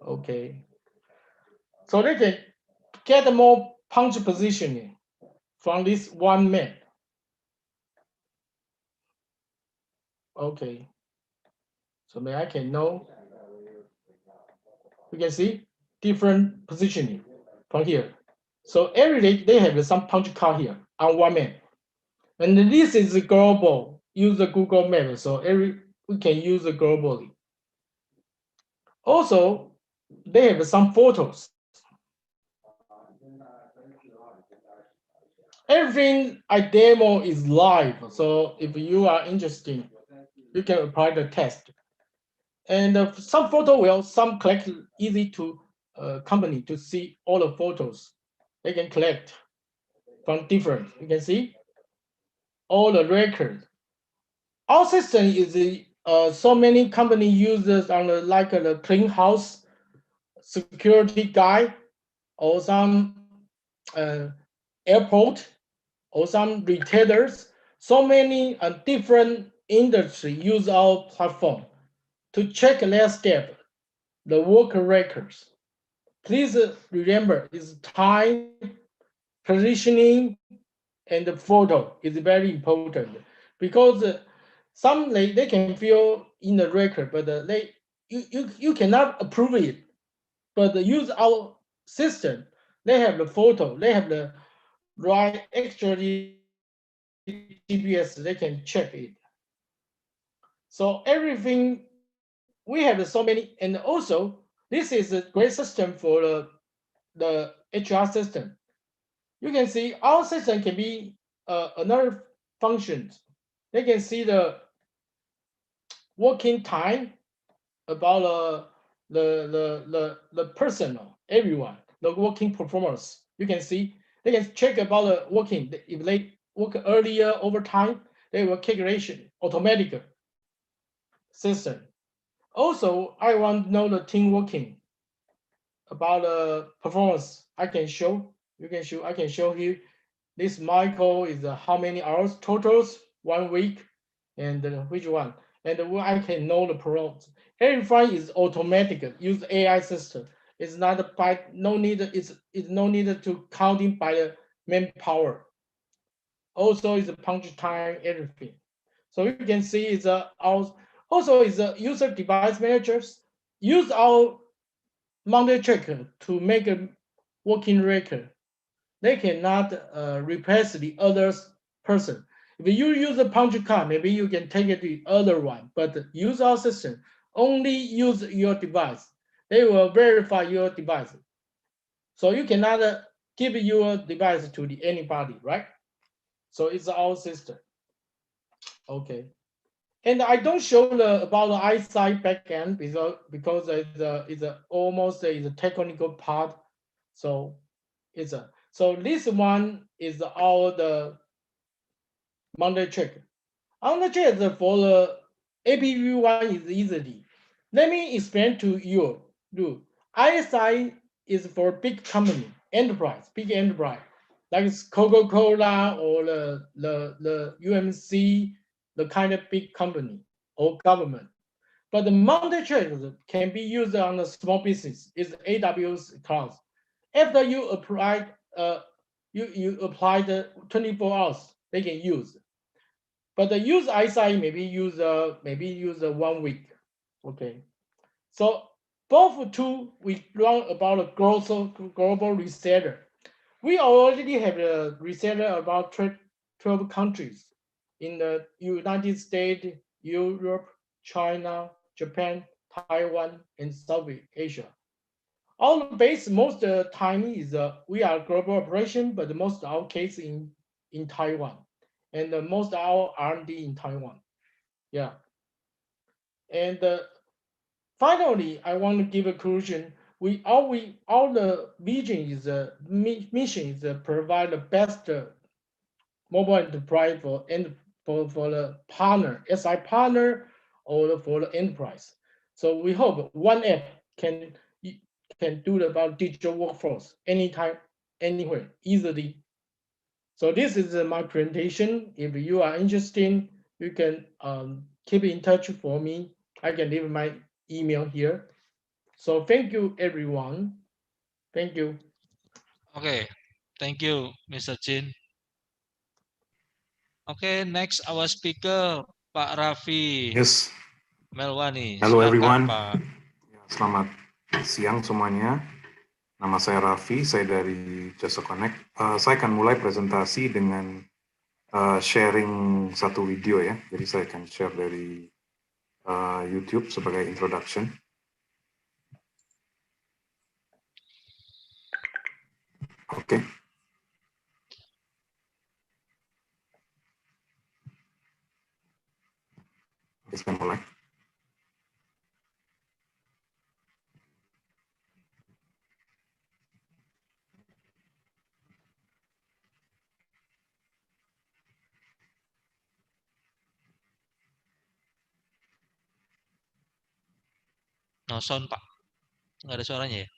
S3: Okay. So they can get more punch positioning from this one map. Okay. So I can know. You can see different positioning from here. So every day they have some punch card here on one map. And this is global. Use the Google Map. So we can use it globally. Also, they have some photos. Everything I demo is live. So if you are interested, you can apply the test. And some photo will some collect easy to company to see all the photos. They can collect from different. You can see all the records. Our system is so many company users on the like the clean house, security guy, or some airport, or some retailers. So many different industry use our platform to check their step, the work records. Please remember, it's time, positioning, and the photo is very important because some they can fill in the record, but you cannot approve it. But use our system, they have the photo, they have the right extra GPS, they can check it. So everything, we have so many, and also this is a great system for the HR system. You can see our system can be another function. They can see the working time about the personal, everyone, the working performance. You can see they can check about the working. If they work earlier overtime, they will calculation automatic system. Also, I want to know the team working about the performance. I can show. You can show. I can show here this Michael is how many hours totals 1 week, and which one, and I can know the prompts. Everything is automatic. Use AI system. It's not by no need. It's no need to counting by the manpower. Also, is a punch time everything. So you can see it's also is a user device managers use our Monday checker to make a working record. They cannot replace the other person. If you use a punch card, maybe you can take it to the other one, but use our system. Only use your device. They will verify your device. So you cannot give your device to anybody, right? So it's our system. Okay. And I don't show about the eyesight backend because it's almost a technical part. So so this one is all the Monday check. On the check for the APV one is easily. Let me explain to you. ISI is for big company, enterprise, big enterprise, like Coca-Cola or the UMC, the kind of big company or government. But the Monday check can be used on the small business. It's AWS cloud. After you apply, you apply the 24 hours, they can use. But the use ISI maybe use 1 week. Okay. So both two we run about a global reseller. We already have a reseller about 12 countries in the United States, Europe, China, Japan, Taiwan, and South Asia. Our base most of the time is we are global operation, but most of our case in Taiwan, and most of our R&D in Taiwan. Yeah. And finally, I want to give a conclusion. All the vision is mission is provide the best mobile enterprise for the partner, SI partner, or for the enterprise. So we hope one app can do about digital workforce anytime, anywhere, easily. So this is my presentation. If you are interested, you can keep in touch for me. I can leave my email here. So thank you, everyone. Thank you.
S2: Okay, thank you, Mr. Chin. Okay, next our speaker, Pak Ravi.
S5: Yes.
S2: Melwani.
S5: Hello
S2: Silakan,
S5: everyone.
S2: Pak.
S5: Selamat siang semuanya. Nama saya Ravi, saya dari JasaConnect. Saya akan mulai presentasi dengan sharing satu video ya. Jadi saya akan share dari YouTube sebagai introduction. Oke. Saya mulai.
S2: No sound, Pak. Nggak ada suaranya ya?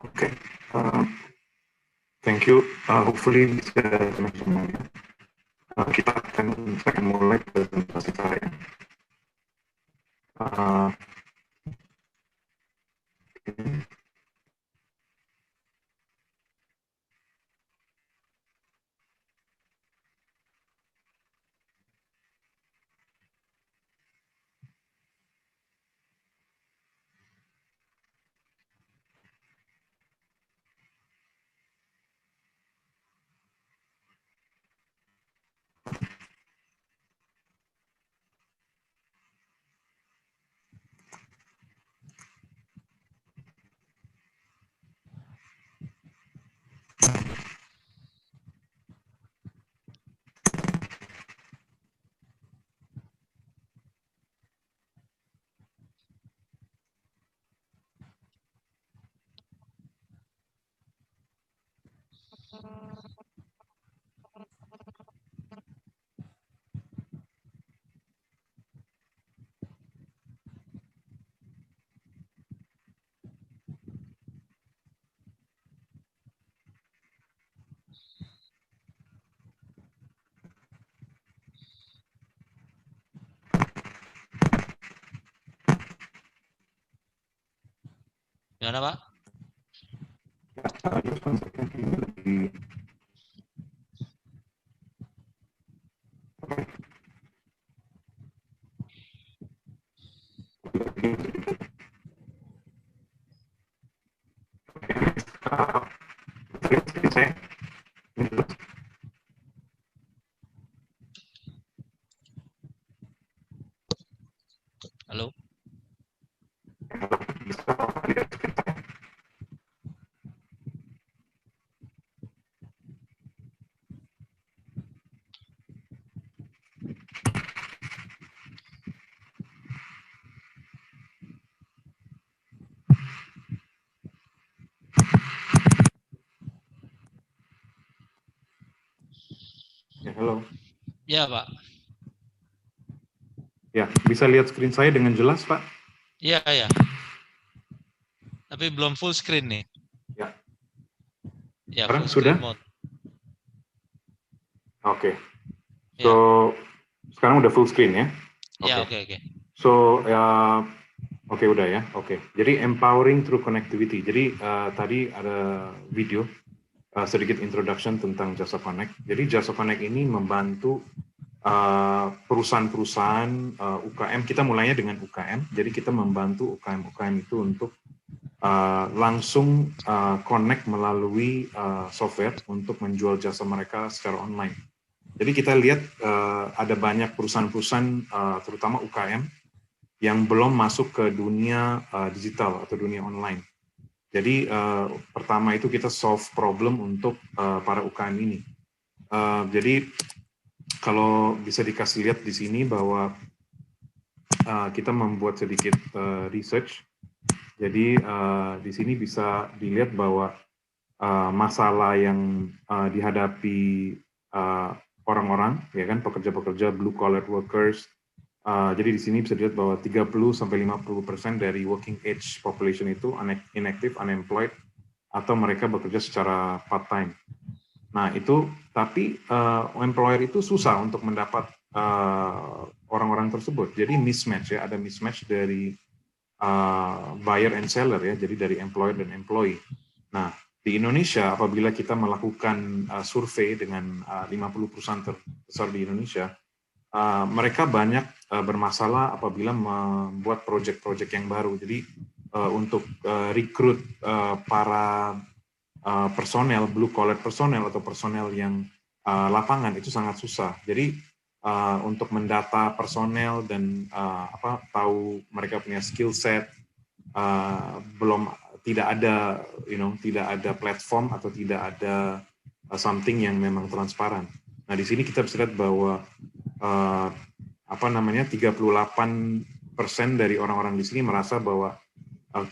S5: Oke, thank you. Hopefully bisa semuanya. Saya akan mulai presentasi saya.
S2: Gimana, Pak? Halo?
S5: Ya, halo.
S2: Ya, Pak.
S5: Ya, bisa lihat screen saya dengan jelas, Pak?
S2: Iya, ya. Tapi belum full screen nih.
S5: Ya.
S2: Ya,
S5: Sekarang
S2: full screen
S5: sudah?
S2: mode.
S5: Oke.
S2: Ya.
S5: So, sekarang udah full screen ya?
S2: Ya, oke.
S5: So, oke, udah ya. Oke. Jadi empowering through connectivity. Jadi tadi ada video sedikit introduction tentang JasaConnect. Jadi JasaConnect ini membantu perusahaan-perusahaan UKM. Kita mulainya dengan UKM. Jadi kita membantu UKM-UKM itu untuk langsung connect melalui software untuk menjual jasa mereka secara online. Jadi kita lihat ada banyak perusahaan-perusahaan, terutama UKM, yang belum masuk ke dunia digital atau dunia online. Jadi pertama itu kita solve problem untuk para UKM ini. Jadi kalau bisa dikasih lihat di sini bahwa kita membuat sedikit research. Jadi di sini bisa dilihat bahwa masalah yang dihadapi orang-orang, ya kan, pekerja-pekerja blue collar workers. Jadi di sini bisa dilihat bahwa 30-50% dari working age population itu inactive, unemployed, atau mereka bekerja secara part time. Nah itu, tapi employer itu susah untuk mendapat orang-orang tersebut. Jadi mismatch ya, ada mismatch dari buyer and seller ya, jadi dari employer dan employee. Nah di Indonesia apabila kita melakukan survei dengan 50 perusahaan terbesar di Indonesia, mereka banyak bermasalah apabila membuat proyek-proyek yang baru. Jadi untuk rekrut para personel, blue collar personel atau personel yang lapangan itu sangat susah. Jadi untuk mendata personel dan tahu mereka punya skill set, tidak ada platform atau tidak ada something yang memang transparan. Nah di sini kita bisa lihat bahwa 38% dari orang-orang di sini merasa bahwa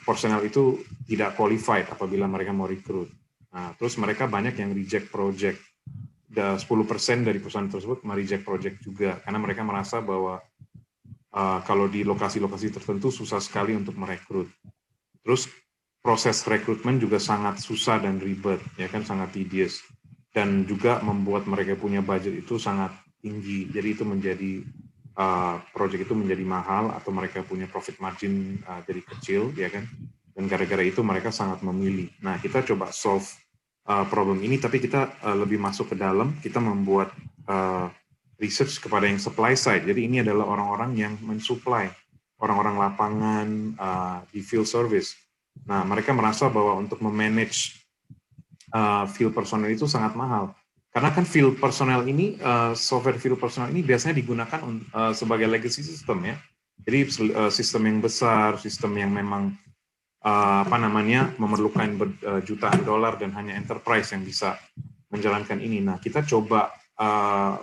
S5: personel itu tidak qualified apabila mereka mau rekrut. Nah, terus mereka banyak yang reject project. 10% dari perusahaan tersebut mereject project juga karena mereka merasa bahwa kalau di lokasi-lokasi tertentu susah sekali untuk merekrut. Terus proses rekrutmen juga sangat susah dan ribet, ya kan, sangat tedious, dan juga membuat mereka punya budget itu sangat tinggi. Jadi itu menjadi project itu menjadi mahal, atau mereka punya profit margin jadi kecil, ya kan. Dan gara-gara itu mereka sangat memilih. Nah, kita coba solve problem ini, tapi kita lebih masuk ke dalam. Kita membuat research kepada yang supply side. Jadi ini adalah orang-orang yang mensupply, orang-orang lapangan di field service. Nah, mereka merasa bahwa untuk memanage field personel itu sangat mahal. Karena kan field personel ini, software field personel ini biasanya digunakan sebagai legacy system, ya. Jadi sistem yang besar, sistem yang memang memerlukan jutaan dolar, dan hanya enterprise yang bisa menjalankan ini. Nah, kita coba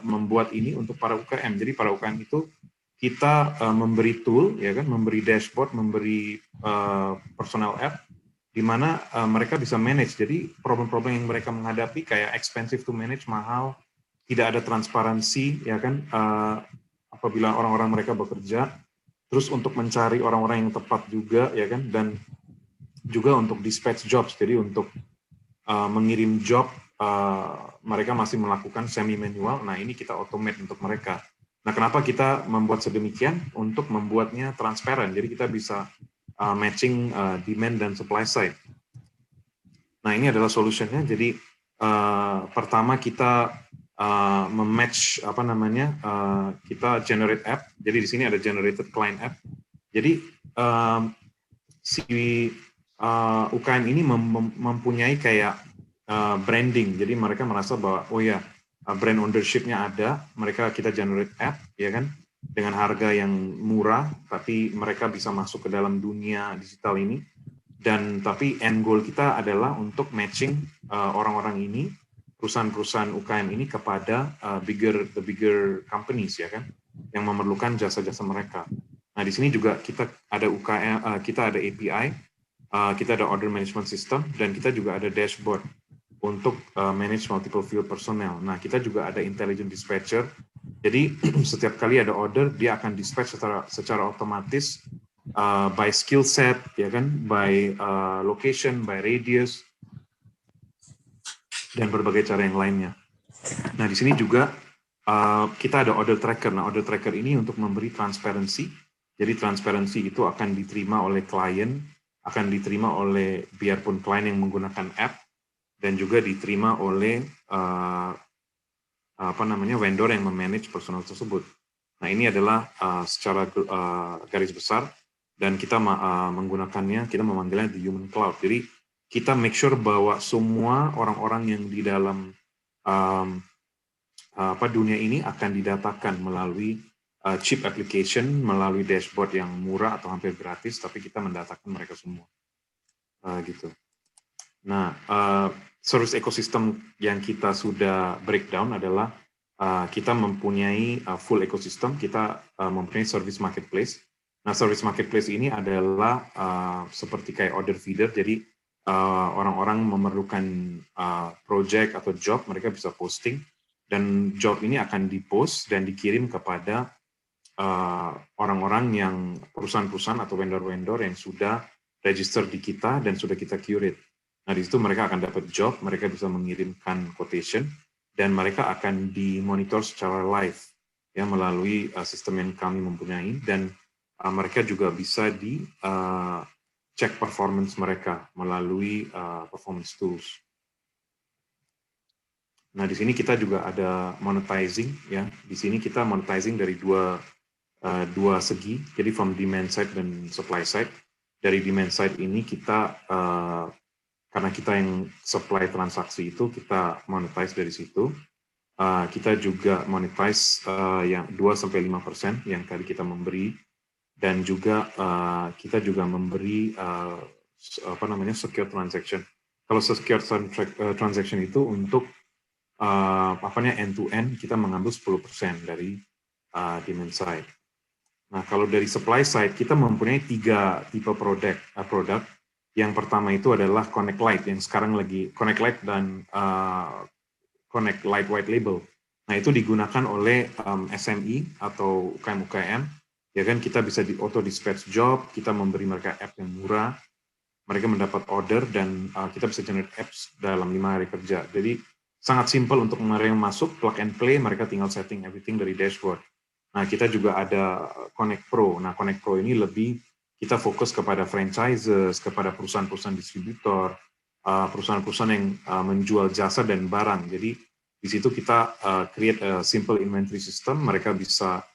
S5: membuat ini untuk para UKM. Jadi para UKM itu kita memberi tool, ya kan, memberi dashboard, memberi personal app, di mana mereka bisa manage. Jadi problem-problem yang mereka menghadapi kayak expensive to manage, mahal, tidak ada transparansi, ya kan, apabila orang-orang mereka bekerja, terus untuk mencari orang-orang yang tepat juga, ya kan, dan juga untuk dispatch jobs. Jadi untuk mengirim job, mereka masih melakukan semi manual. Nah, ini kita automate untuk mereka. Nah, kenapa kita membuat sedemikian? Untuk membuatnya transparan. Jadi kita bisa matching demand dan supply side. Nah, ini adalah solutionnya. Jadi pertama kita mematch kita generate app. Jadi di sini ada generated client app. Jadi si UKM ini mempunyai kayak branding. Jadi mereka merasa bahwa oh ya, brand ownership-nya ada. Kita generate app, ya kan, dengan harga yang murah, tapi mereka bisa masuk ke dalam dunia digital ini. Dan tapi end goal kita adalah untuk matching orang-orang ini, perusahaan-perusahaan UKM ini kepada the bigger companies, ya kan, yang memerlukan jasa-jasa mereka. Nah, di sini juga kita ada UKM, kita ada API, kita ada order management system, dan kita juga ada dashboard untuk manage multiple field personnel. Nah, kita juga ada intelligent dispatcher. Jadi setiap kali ada order, dia akan dispatch secara otomatis by skill set, ya kan, by location, by radius, dan berbagai cara yang lainnya. Nah, di sini juga kita ada order tracker. Nah, order tracker ini untuk memberi transparansi. Jadi transparansi itu akan diterima oleh klien, akan diterima oleh biarpun klien yang menggunakan app, dan juga diterima oleh vendor yang memanage personal tersebut. Nah, ini adalah secara garis besar, dan kita menggunakannya, kita memanggilnya the human cloud. Jadi kita make sure bahwa semua orang-orang yang di dalam dunia ini akan didatakan melalui cheap application, melalui dashboard yang murah atau hampir gratis, tapi kita mendatakan mereka semua. Gitu. Nah, service ecosystem yang kita sudah breakdown adalah kita mempunyai full ecosystem, kita mempunyai service marketplace. Nah, service marketplace ini adalah seperti kayak order feeder, jadi orang-orang memerlukan project atau job, mereka bisa posting, dan job ini akan dipost dan dikirim kepada orang-orang yang perusahaan-perusahaan atau vendor-vendor yang sudah register di kita dan sudah kita curate. Nah, di situ mereka akan dapat job, mereka bisa mengirimkan quotation, dan mereka akan dimonitor secara live, ya, melalui sistem yang kami mempunyai, dan mereka juga bisa cek performance mereka melalui performance tools. Nah, di sini kita juga ada monetizing, ya. Di sini kita monetizing dari dua segi, jadi from demand side dan supply side. Dari demand side ini kita karena kita yang supply transaksi itu, kita monetize dari situ. Kita juga monetize yang 2-5% yang tadi kita memberi, dan juga kita juga memberi secure transaction. Kalau secure transaction itu untuk end to end, kita mengambil 10% dari demand side. Nah, kalau dari supply side, kita mempunyai 3 tipe produk. Yang pertama itu adalah Connect Lite, yang sekarang lagi Connect Lite dan Connect Lite White Label. Nah, itu digunakan oleh SME atau UKM-UKM. Ya kan, kita bisa auto dispatch job, kita memberi mereka app yang murah, mereka mendapat order dan kita bisa generate apps dalam 5 hari kerja. Jadi sangat simpel untuk mereka masuk, plug and play, mereka tinggal setting everything dari dashboard. Nah, kita juga ada Connect Pro. Nah, Connect Pro ini lebih kita fokus kepada franchises, kepada perusahaan-perusahaan distributor, perusahaan-perusahaan yang menjual jasa dan barang. Jadi di situ kita create a simple inventory system, mereka bisa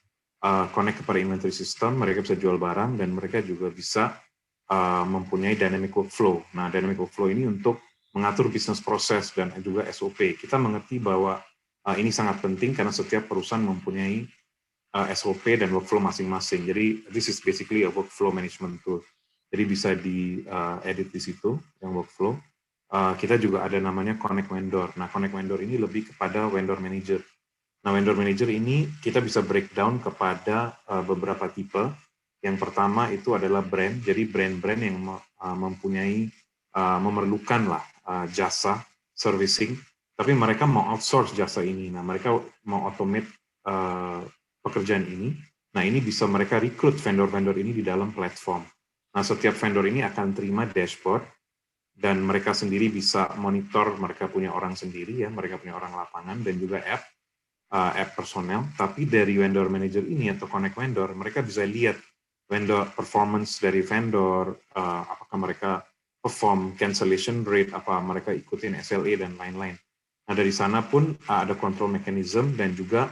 S5: connect kepada inventory system, mereka bisa jual barang, dan mereka juga bisa mempunyai dynamic workflow. Nah, dynamic workflow ini untuk mengatur bisnis proses dan juga SOP. Kita mengerti bahwa ini sangat penting karena setiap perusahaan mempunyai SOP dan workflow masing-masing. Jadi, this is basically a workflow management tool. Jadi bisa di-edit di situ, yang workflow. Kita juga ada namanya Connect Vendor. Nah, Connect Vendor ini lebih kepada vendor manager. Nah, vendor manager ini kita bisa breakdown kepada beberapa tipe. Yang pertama itu adalah brand, jadi brand-brand yang memerlukan jasa servicing, tapi mereka mau outsource jasa ini. Nah, mereka mau automate pekerjaan ini. Nah, ini bisa mereka rekrut vendor-vendor ini di dalam platform. Nah, setiap vendor ini akan terima dashboard, dan mereka sendiri bisa monitor, mereka punya orang sendiri, ya, mereka punya orang lapangan, dan juga app personel. Tapi dari vendor manager ini atau connect vendor, mereka bisa lihat vendor performance dari vendor, apakah mereka perform, cancellation rate, apa mereka ikutin SLA dan lain-lain. Nah, dari sana pun ada control mechanism dan juga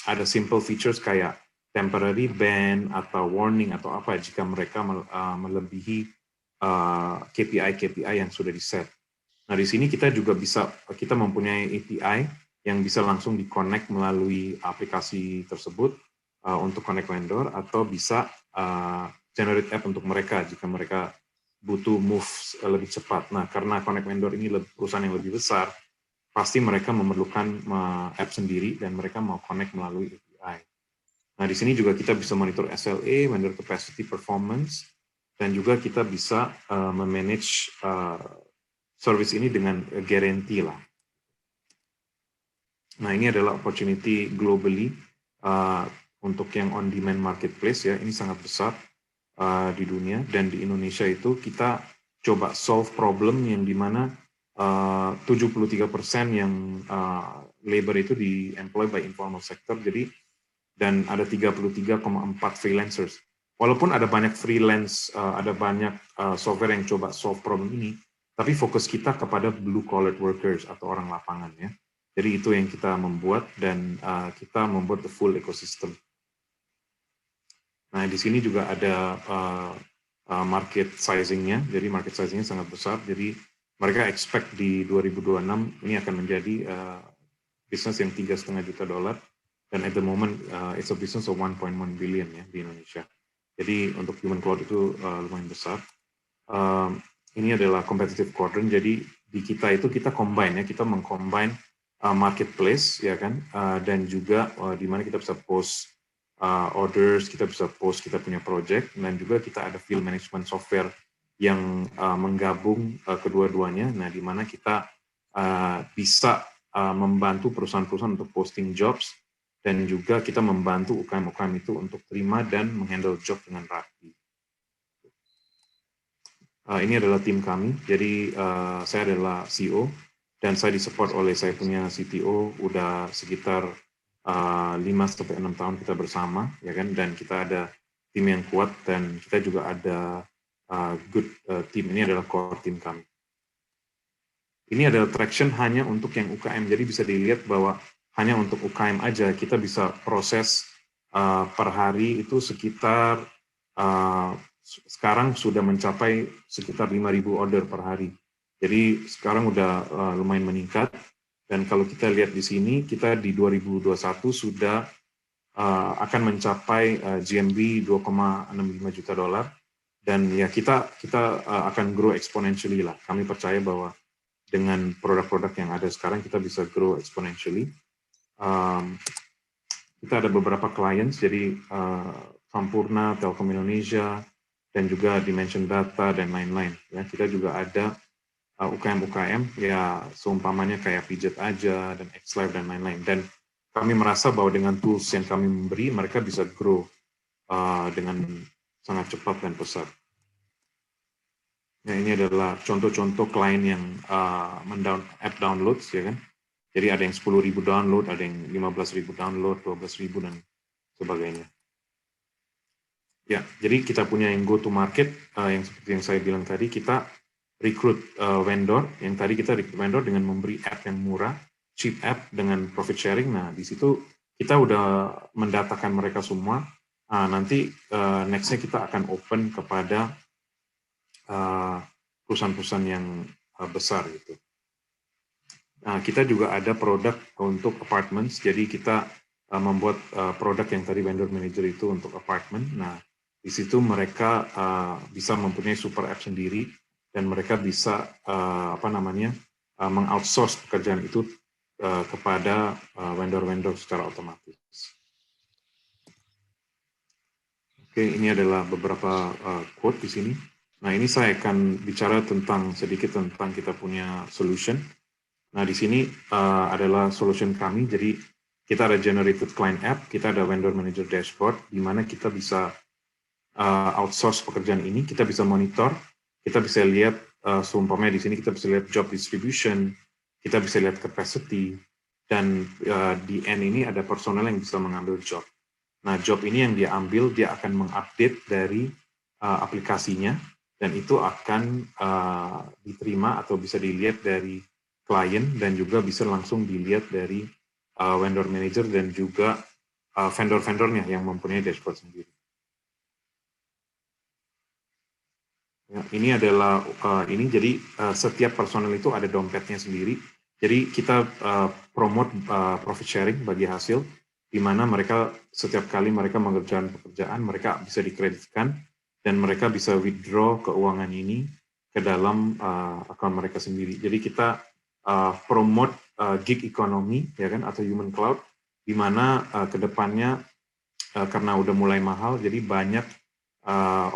S5: ada simple features kayak temporary ban atau warning atau apa jika mereka melebihi KPI yang sudah di-set. Nah, di sini kita juga kita mempunyai API yang bisa langsung di-connect melalui aplikasi tersebut untuk connect vendor, atau bisa generate app untuk mereka jika mereka butuh move lebih cepat. Nah, karena connect vendor ini perusahaan yang lebih besar, pasti mereka memerlukan app sendiri dan mereka mau connect melalui API. Nah, di sini juga kita bisa monitor SLA, vendor capacity performance, dan juga kita bisa memanage service ini dengan guarantee lah. Nah, ini adalah opportunity globally untuk yang on-demand marketplace, ya, ini sangat besar di dunia, dan di Indonesia itu kita coba solve problem yang dimana 73% yang labor itu di-employ by informal sector, jadi dan ada 33,4 freelancers. Walaupun ada banyak freelance, ada banyak software yang coba solve problem ini, tapi fokus kita kepada blue-collar workers atau orang lapangan, ya. Jadi itu yang kita membuat, dan kita membuat the full ecosystem. Nah, di sini juga ada market sizing-nya, jadi market sizing-nya sangat besar, jadi mereka expect di 2026 ini akan menjadi bisnis yang $3,5 juta, dan at the moment it's a business of 1.1 billion, ya, di Indonesia. Jadi untuk human cloud itu lumayan besar. Ini adalah competitive quadrant, jadi di kita itu kita combine, ya, kita mengcombine marketplace, ya kan, dan juga di mana kita bisa post orders, kita bisa post kita punya project, dan juga kita ada field management software yang menggabung kedua-duanya. Nah, di mana kita bisa membantu perusahaan-perusahaan untuk posting jobs, dan juga kita membantu UKM-UKM itu untuk terima dan menghandle job dengan rapi. Ini adalah tim kami, jadi saya adalah CEO, dan saya disupport oleh saya punya CTO, udah sekitar 5-6 tahun kita bersama, ya kan, dan kita ada tim yang kuat, dan kita juga ada good team. Ini adalah core tim kami. Ini adalah traction hanya untuk yang UKM, jadi bisa dilihat bahwa hanya untuk UKM aja kita bisa proses per hari itu sekitar sekarang sudah mencapai sekitar 5.000 order per hari. Jadi sekarang udah lumayan meningkat. Dan kalau kita lihat di sini, kita di 2021 sudah akan mencapai GMV $2,65 juta, dan ya kita akan grow exponentially lah. Kami percaya bahwa dengan produk-produk yang ada sekarang kita bisa grow exponentially. Kita ada beberapa clients, jadi Sampurna, Telkom Indonesia, dan juga Dimension Data dan lain-lain. Ya, kita juga ada UKM-UKM, ya seumpamanya kayak Pijet aja, dan Xlive, dan lain-lain. Dan kami merasa bahwa dengan tools yang kami memberi, mereka bisa grow dengan sangat cepat dan pesat. Nah, ini adalah contoh-contoh klien yang app downloads, ya kan. Jadi ada yang 10.000 download, ada yang 15.000 download, 12.000 dan sebagainya. Ya, jadi kita punya yang go to market, yang seperti yang saya bilang tadi, kita rekrut vendor, yang tadi kita rekrut vendor dengan memberi app yang murah, cheap app dengan profit sharing. Nah, di situ kita udah mendatakan mereka semua. Nanti next-nya kita akan open kepada perusahaan-perusahaan yang besar gitu. Nah, kita juga ada produk untuk apartments, jadi kita membuat produk yang tadi vendor manager itu untuk apartment. Nah, di situ mereka bisa mempunyai super app sendiri dan mereka bisa meng-outsource pekerjaan itu kepada vendor-vendor secara otomatis. Oke, ini adalah beberapa quote di sini. Nah, ini saya akan bicara sedikit tentang kita punya solution. Nah, di sini adalah solution kami. Jadi, kita ada generated client app, kita ada vendor manager dashboard, di mana kita bisa outsource pekerjaan ini, kita bisa monitor, kita bisa lihat, seumpamanya di sini kita bisa lihat job distribution, kita bisa lihat capacity, dan di end ini ada personel yang bisa mengambil job. Nah, job ini yang dia ambil, dia akan mengupdate dari aplikasinya, dan itu akan diterima atau bisa dilihat dari klien, dan juga bisa langsung dilihat dari vendor manager dan juga vendor-vendornya yang mempunyai dashboard sendiri. Ya, ini adalah jadi setiap personel itu ada dompetnya sendiri. Jadi kita promote profit sharing bagi hasil, di mana mereka setiap kali mereka mengerjakan pekerjaan, mereka bisa dikreditkan dan mereka bisa withdraw keuangan ini ke dalam akun mereka sendiri. Jadi kita promote gig economy, ya kan, atau human cloud, di mana kedepannya karena udah mulai mahal, jadi banyak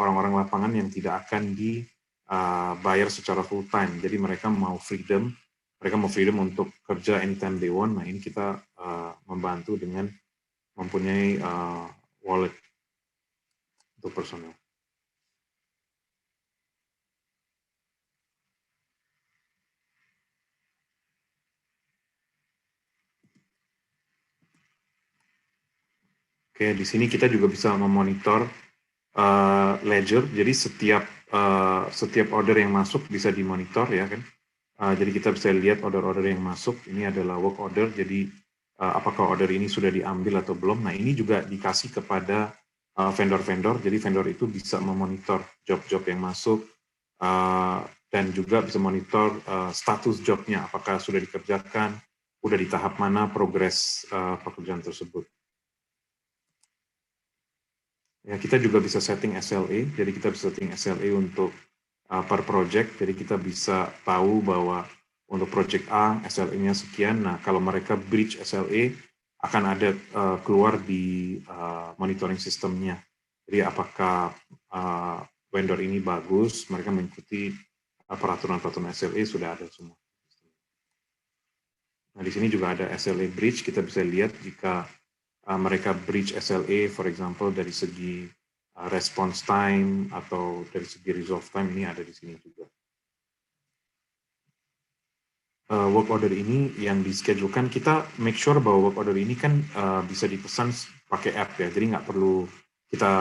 S5: orang-orang lapangan yang tidak akan dibayar secara full time. Jadi mereka mau freedom untuk kerja anytime they want. Nah, ini kita membantu dengan mempunyai wallet untuk personel. Oke, di sini kita juga bisa memonitor ledger. Jadi setiap order yang masuk bisa dimonitor, ya kan. Jadi kita bisa lihat order-order yang masuk. Ini adalah work order. Jadi apakah order ini sudah diambil atau belum. Nah, ini juga dikasih kepada vendor-vendor. Jadi vendor itu bisa memonitor job-job yang masuk dan juga bisa monitor status jobnya. Apakah sudah dikerjakan, sudah di tahap mana progres pekerjaan tersebut. Ya, kita juga bisa setting SLA, jadi kita bisa setting SLA untuk per project, jadi kita bisa tahu bahwa untuk project A, SLA-nya sekian. Nah, kalau mereka breach SLA, akan ada keluar di monitoring sistemnya. Jadi apakah vendor ini bagus, mereka mengikuti peraturan-peraturan SLA, sudah ada semua. Nah, di sini juga ada SLA breach, kita bisa lihat jika mereka breach SLA, for example, dari segi response time atau dari segi resolve time, ini ada di sini juga. Work order ini yang dischedulekan, kita make sure bahwa work order ini kan bisa dipesan pakai app, ya, jadi nggak perlu kita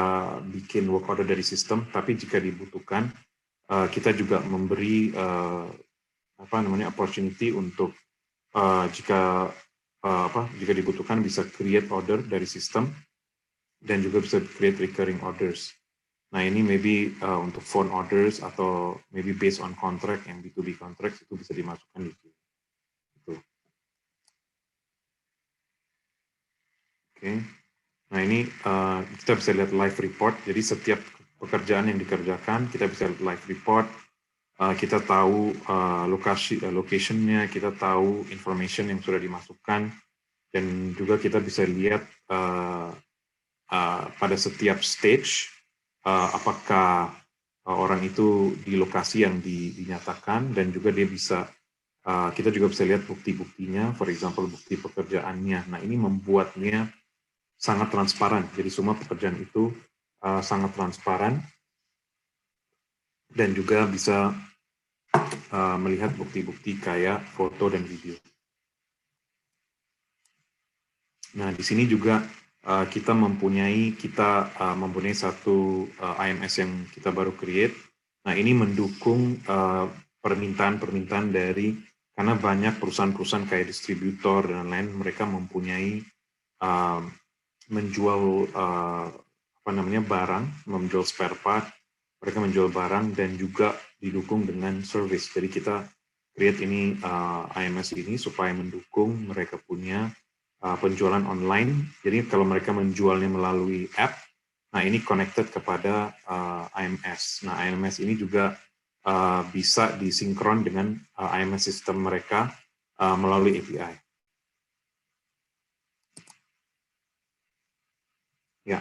S5: bikin work order dari sistem, tapi jika dibutuhkan, kita juga memberi opportunity untuk jika dibutuhkan bisa create order dari sistem dan juga bisa create recurring orders. Nah, ini maybe untuk phone orders atau maybe based on contract yang B2B contract itu bisa dimasukkan di sini. Gitu. Oke. Nah, ini kita bisa lihat live report. Jadi setiap pekerjaan yang dikerjakan kita bisa lihat live report. Kita tahu location-nya, kita tahu information yang sudah dimasukkan, dan juga kita bisa lihat pada setiap stage apakah orang itu di lokasi yang dinyatakan, dan juga dia bisa kita juga bisa lihat bukti-buktinya, for example bukti pekerjaannya. Nah, ini membuatnya sangat transparan. Jadi semua pekerjaan itu sangat transparan. dan juga bisa melihat bukti-bukti kayak foto dan video. Nah, di sini juga kita mempunyai satu IMS yang kita baru create. Nah, ini mendukung permintaan-permintaan dari, karena banyak perusahaan-perusahaan kayak distributor dan lain, mereka mempunyai menjual barang, menjual spare part, mereka menjual barang dan juga didukung dengan service. Jadi kita create ini IMS ini supaya mendukung mereka punya penjualan online. Jadi kalau mereka menjualnya melalui app, nah ini connected kepada IMS. Nah, IMS ini juga bisa disinkron dengan IMS sistem mereka melalui API. Ya,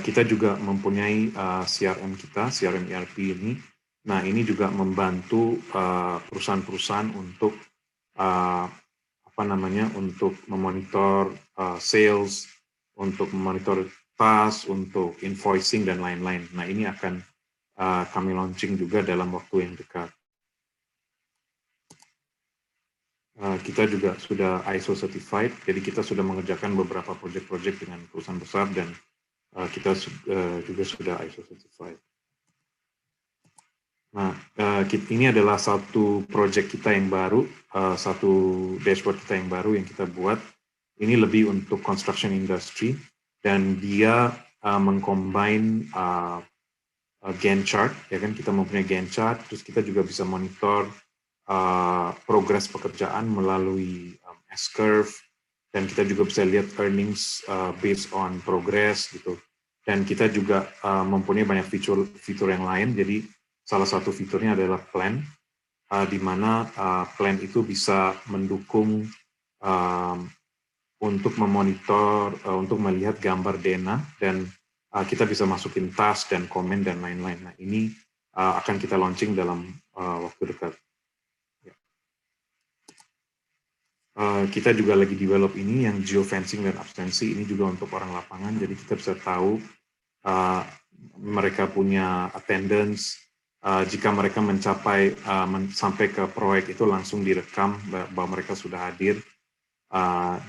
S5: kita juga mempunyai CRM kita, CRM ERP ini. Nah, ini juga membantu perusahaan-perusahaan untuk untuk memonitor sales, untuk memonitor task, untuk invoicing dan lain-lain. Nah, ini akan kami launching juga dalam waktu yang dekat. Kita juga sudah ISO certified, jadi kita sudah mengerjakan beberapa proyek-proyek dengan perusahaan besar dan kita juga sudah ISO certified. Nah, ini adalah satu proyek kita yang baru, satu dashboard kita yang baru yang kita buat. Ini lebih untuk construction industry dan dia mengcombine Gantt chart, ya kan, kita mempunyai Gantt chart, terus kita juga bisa monitor progres pekerjaan melalui S-curve, dan kita juga bisa lihat earnings based on progress gitu. Dan kita juga mempunyai banyak fitur yang lain. Jadi salah satu fiturnya adalah plan, di mana plan itu bisa mendukung untuk memonitor, untuk melihat gambar dana, dan kita bisa masukin task dan komen dan lain-lain. Nah, ini akan kita launching dalam waktu dekat. Kita juga lagi develop ini yang geofencing dan absensi, ini juga untuk orang lapangan, jadi kita bisa tahu mereka punya attendance, jika mereka mencapai sampai ke proyek itu langsung direkam bahwa mereka sudah hadir,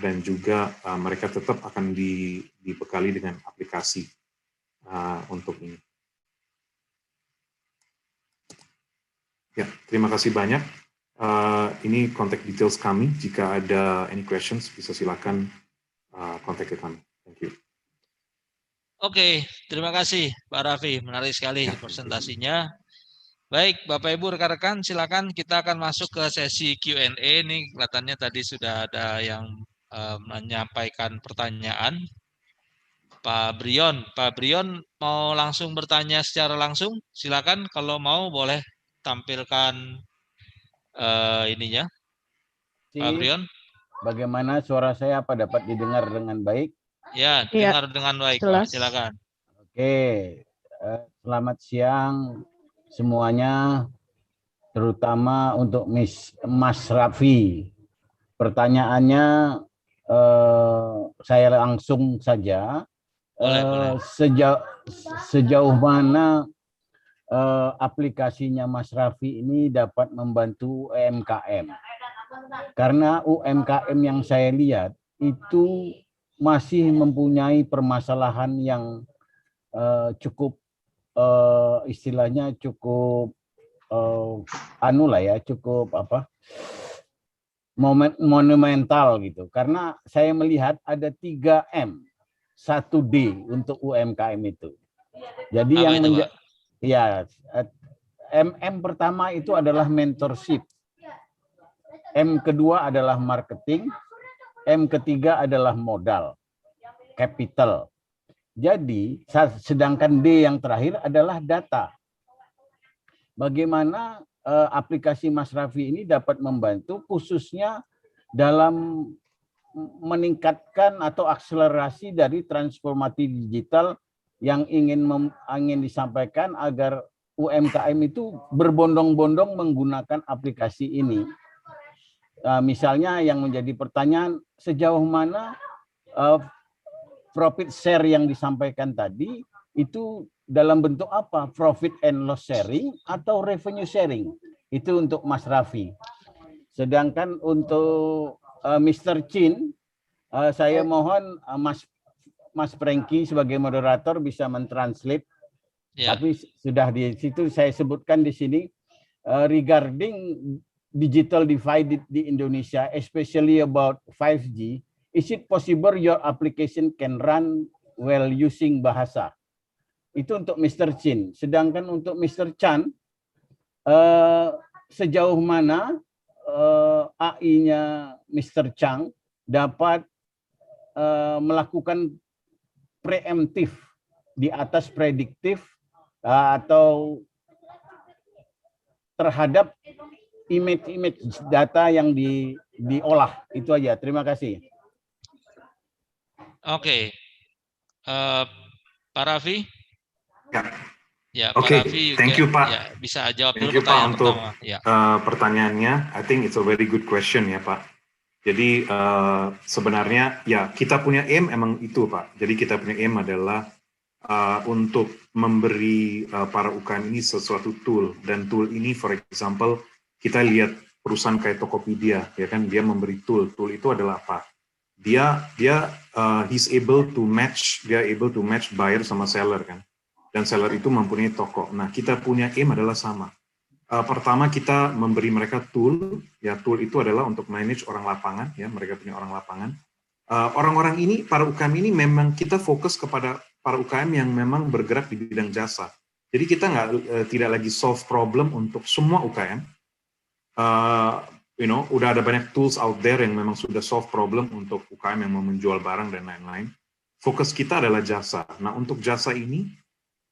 S5: dan juga mereka tetap akan dibekali dengan aplikasi untuk ini. Ya, terima kasih banyak. Ini contact details kami. Jika ada any questions, bisa silakan kontak ke kami. Thank you.
S2: Oke, terima kasih Pak Ravi. Menarik sekali presentasinya. Baik, Bapak Ibu rekan-rekan, silakan kita akan masuk ke sesi Q&A. Ini kelihatannya tadi sudah ada yang menyampaikan pertanyaan. Pak Brion mau langsung bertanya secara langsung? Silakan, kalau mau boleh tampilkan ininya. Pak Brion.
S6: Bagaimana suara saya, apa dapat didengar dengan baik?
S2: Ya, dengar dengan baik, Pak. Silakan.
S6: Oke, selamat siang semuanya, terutama untuk Mas Ravi. Pertanyaannya saya langsung saja.
S2: Boleh.
S6: Sejauh mana aplikasinya Mas Ravi ini dapat membantu UMKM? Karena UMKM yang saya lihat itu masih mempunyai permasalahan yang cukup istilahnya cukup monumental gitu. Karena saya melihat ada 3M, 1D untuk UMKM itu. Jadi M pertama itu adalah mentorship. M kedua adalah marketing, M ketiga adalah modal, capital. Jadi, sedangkan D yang terakhir adalah data. Bagaimana aplikasi Mas Ravi ini dapat membantu khususnya dalam meningkatkan atau akselerasi dari transformasi digital yang ingin disampaikan agar UMKM itu berbondong-bondong menggunakan aplikasi ini. Misalnya yang menjadi pertanyaan, sejauh mana profit share yang disampaikan tadi itu dalam bentuk apa? Profit and loss sharing atau revenue sharing? Itu untuk Mas Ravi. Sedangkan untuk Mr. Chin, saya mohon Mas Fanky sebagai moderator bisa mentranslate. Tapi sudah di situ saya sebutkan di sini regarding digital divide di Indonesia, especially about 5G, is it possible your application can run well using bahasa? Itu untuk Mr. Chin. Sedangkan untuk Mr. Chan, sejauh mana AI-nya Mr. Chang dapat melakukan preemptif di atas prediktif atau terhadap image data yang diolah. Itu aja. Terima kasih.
S2: Oke. Pak Ravi? Ya, Pak
S5: Oke,
S2: Ravi
S5: thank you Pak.
S2: Ya, bisa jawab
S5: Thank
S2: dulu
S5: you Pak untuk
S2: pertanyaan
S5: pertanyaannya. I think it's a very good question ya Pak. Jadi sebenarnya ya kita punya aim emang itu Pak. Jadi kita punya aim adalah untuk memberi para UKM ini sesuatu tool, dan tool ini for example kita lihat perusahaan kayak Tokopedia ya kan, dia memberi tool itu adalah apa? He's able to match buyer sama seller kan, dan seller itu mempunyai toko. Nah kita punya aim adalah sama. Pertama kita memberi mereka tool, ya tool itu adalah untuk manage orang lapangan, ya mereka punya orang lapangan. Orang-orang ini, para UKM ini memang kita fokus kepada para UKM yang memang bergerak di bidang jasa. Jadi kita tidak lagi solve problem untuk semua UKM. Udah ada banyak tools out there yang memang sudah solve problem untuk UKM yang mau menjual barang dan lain-lain. Fokus kita adalah jasa. Nah untuk jasa ini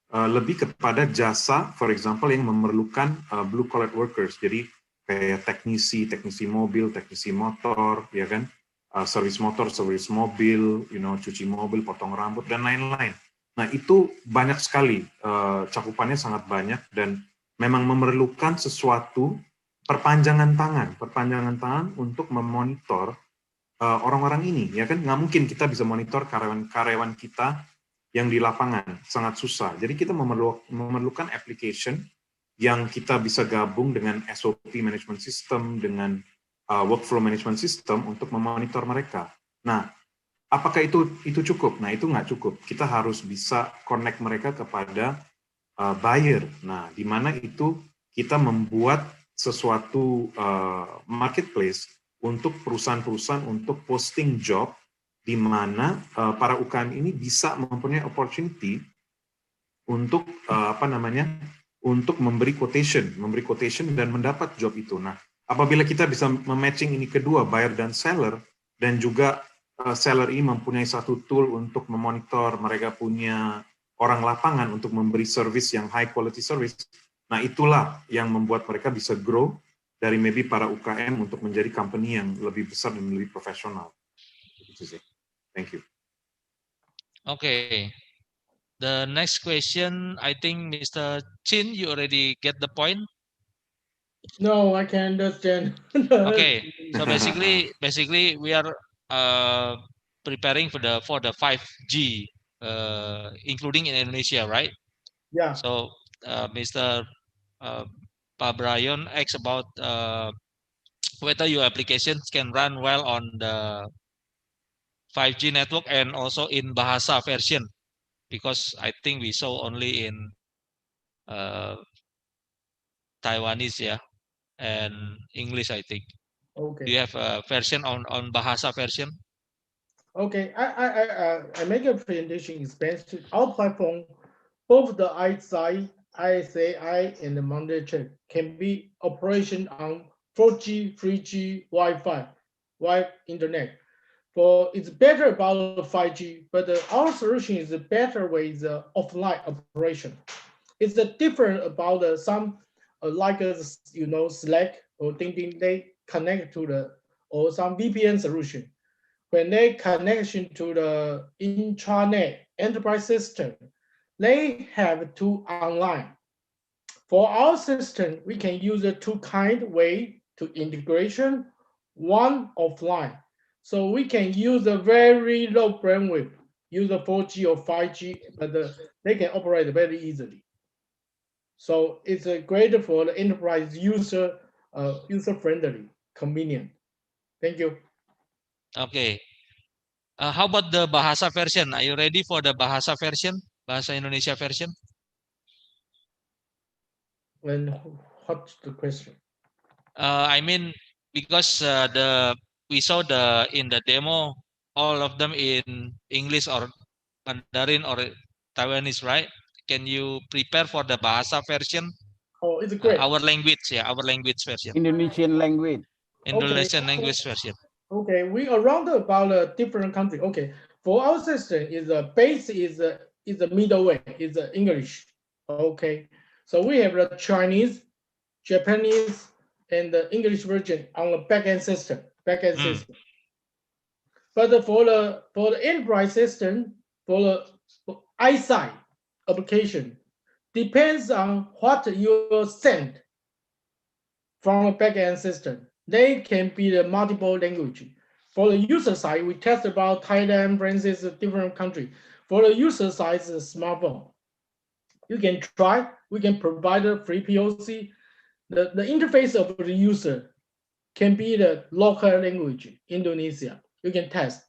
S5: lebih kepada jasa, for example, yang memerlukan blue collar workers. Jadi kayak teknisi mobil, teknisi motor, ya kan, service motor, service mobil, cuci mobil, potong rambut dan lain-lain. Nah itu banyak sekali, cakupannya sangat banyak dan memang memerlukan sesuatu perpanjangan tangan untuk memonitor orang-orang ini, ya kan. Nggak mungkin kita bisa monitor karyawan kita yang di lapangan, sangat susah. Jadi kita memerlukan application yang kita bisa gabung dengan SOP management system, dengan workflow management system untuk memonitor mereka. Nah, apakah itu cukup? Nah, itu nggak cukup. Kita harus bisa connect mereka kepada buyer. Nah, di mana itu kita membuat sesuatu marketplace untuk perusahaan-perusahaan untuk posting job, di mana para UKM ini bisa mempunyai opportunity untuk untuk memberi quotation dan mendapat job itu. Nah, apabila kita bisa mematching ini kedua, buyer dan seller, dan juga seller ini mempunyai satu tool untuk memonitor, mereka punya orang lapangan untuk memberi service yang high quality service. Nah, itulah yang membuat mereka bisa grow dari maybe para UKM untuk menjadi company yang lebih besar dan lebih profesional. Itu sih. Thank you.
S2: Okay. The next question, I think Mr. Chin, you already get the point.
S3: No, I can understand.
S2: Okay. So basically we are preparing for the 5G, including in Indonesia, right?
S3: Yeah.
S2: So Mr. Pak Brian asks about whether your applications can run well on the 5G network and also in Bahasa version, because I think we saw only in Taiwanese, yeah, and English, I think.
S3: Okay.
S2: Do you have a version on Bahasa version?
S3: Okay, I make a presentation expansion. Our platform, both the ISI, and the Moderator can be operation on 4G, 3G, Wi-Fi, wide internet. It's better about 5G, but our solution is better with offline operation. It's different about some like Slack or Ding, they connect to or some VPN solution. When they connection to the intranet enterprise system, they have two online. For our system, we can use a two kind way to integration, one offline. So we can use a very low bandwidth use the 4G or 5G, but they can operate very easily. So it's great for the enterprise user, user-friendly, convenient. Thank you.
S2: Okay. How about the bahasa version? Are you ready for the bahasa version? Bahasa Indonesia version?
S3: And what's the question?
S2: I mean, because we saw in the demo all of them in English or Mandarin or Taiwanese, right? Can you prepare for the bahasa version?
S3: Oh, it's great.
S2: Our language, yeah, our language version.
S6: Indonesian language.
S2: Indonesian language version.
S3: Okay, we around about a different country. Okay, for our system is a base is a middleware is English. Okay, so we have the Chinese, Japanese, and the English version on the backend system. System. But for the enterprise system, for the ISI application, depends on what you send from a backend system. They can be the multiple language. For the user side, we test about Thailand, Francis, different country. For the user side, it's a smartphone. You can try. We can provide a free POC. The interface of the user can be the local language, Indonesia. You can test.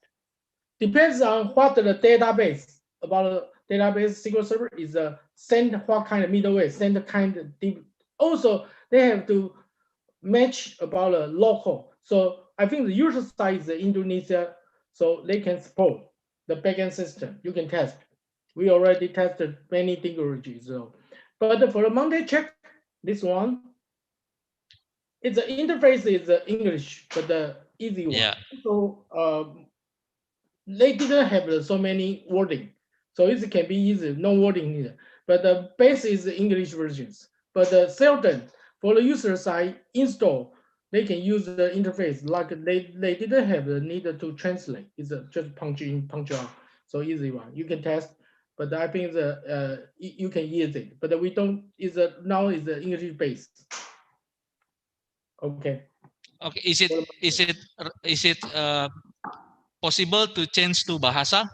S3: Depends on what the database about the database SQL Server is send what kind of middleware, send the kind of also they have to match about a local. So I think the user side is Indonesia, so they can support the backend system. You can test. We already tested many languages. So, but for the Monday check, this one, it's the interface is English, but the easy one.
S2: Yeah.
S3: So they didn't have so many wording, so it can be easy, no wording here. But the base is the English versions. But the seldom for the user side install, they can use the interface like they didn't have the need to translate. It's just punch in, punch out, so easy one. You can test, but I think you can use it. But we don't. Now is the English based. Okay.
S2: Okay. Is it possible to change to bahasa?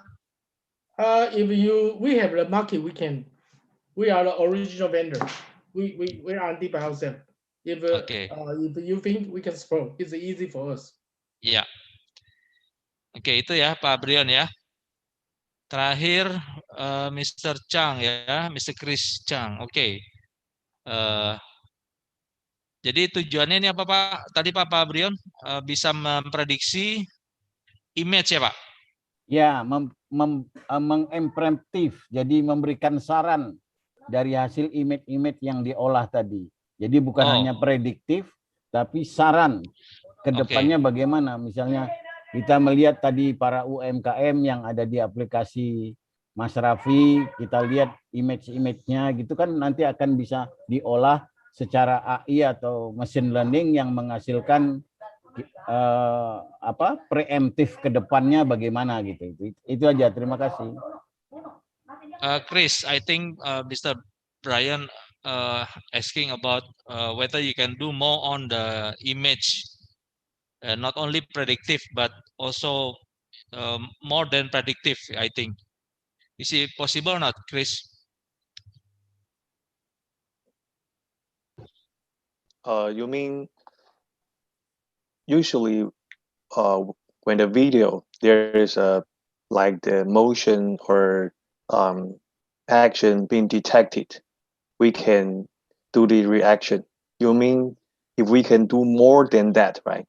S3: If we have the market, we can. We are the original vendor. We are deep ourselves. If you think we can support, it's easy for us.
S2: Ya. Oke, itu ya Pak Brion ya. Terakhir Mr. Chang ya, Mr. Chris Chang. Oke. Jadi tujuannya ini apa Pak? Tadi Pak Brion bisa memprediksi image ya Pak?
S6: Ya, mengimperatif. Jadi memberikan saran dari hasil image-image yang diolah tadi. Jadi bukan hanya prediktif, tapi saran ke depannya bagaimana. Misalnya kita melihat tadi para UMKM yang ada di aplikasi Mas Ravi, kita lihat image-image-nya gitu kan nanti akan bisa diolah secara AI atau machine learning yang menghasilkan preemptif ke depannya bagaimana gitu. Itu aja, terima kasih.
S2: Chris, I think Mr. Brian asking about whether you can do more on the image, not only predictive but also more than predictive. I think is it possible or not, Chris?
S4: You mean usually when the video there is like the motion or action being detected, we can do the reaction. You mean if we can do more than that, right?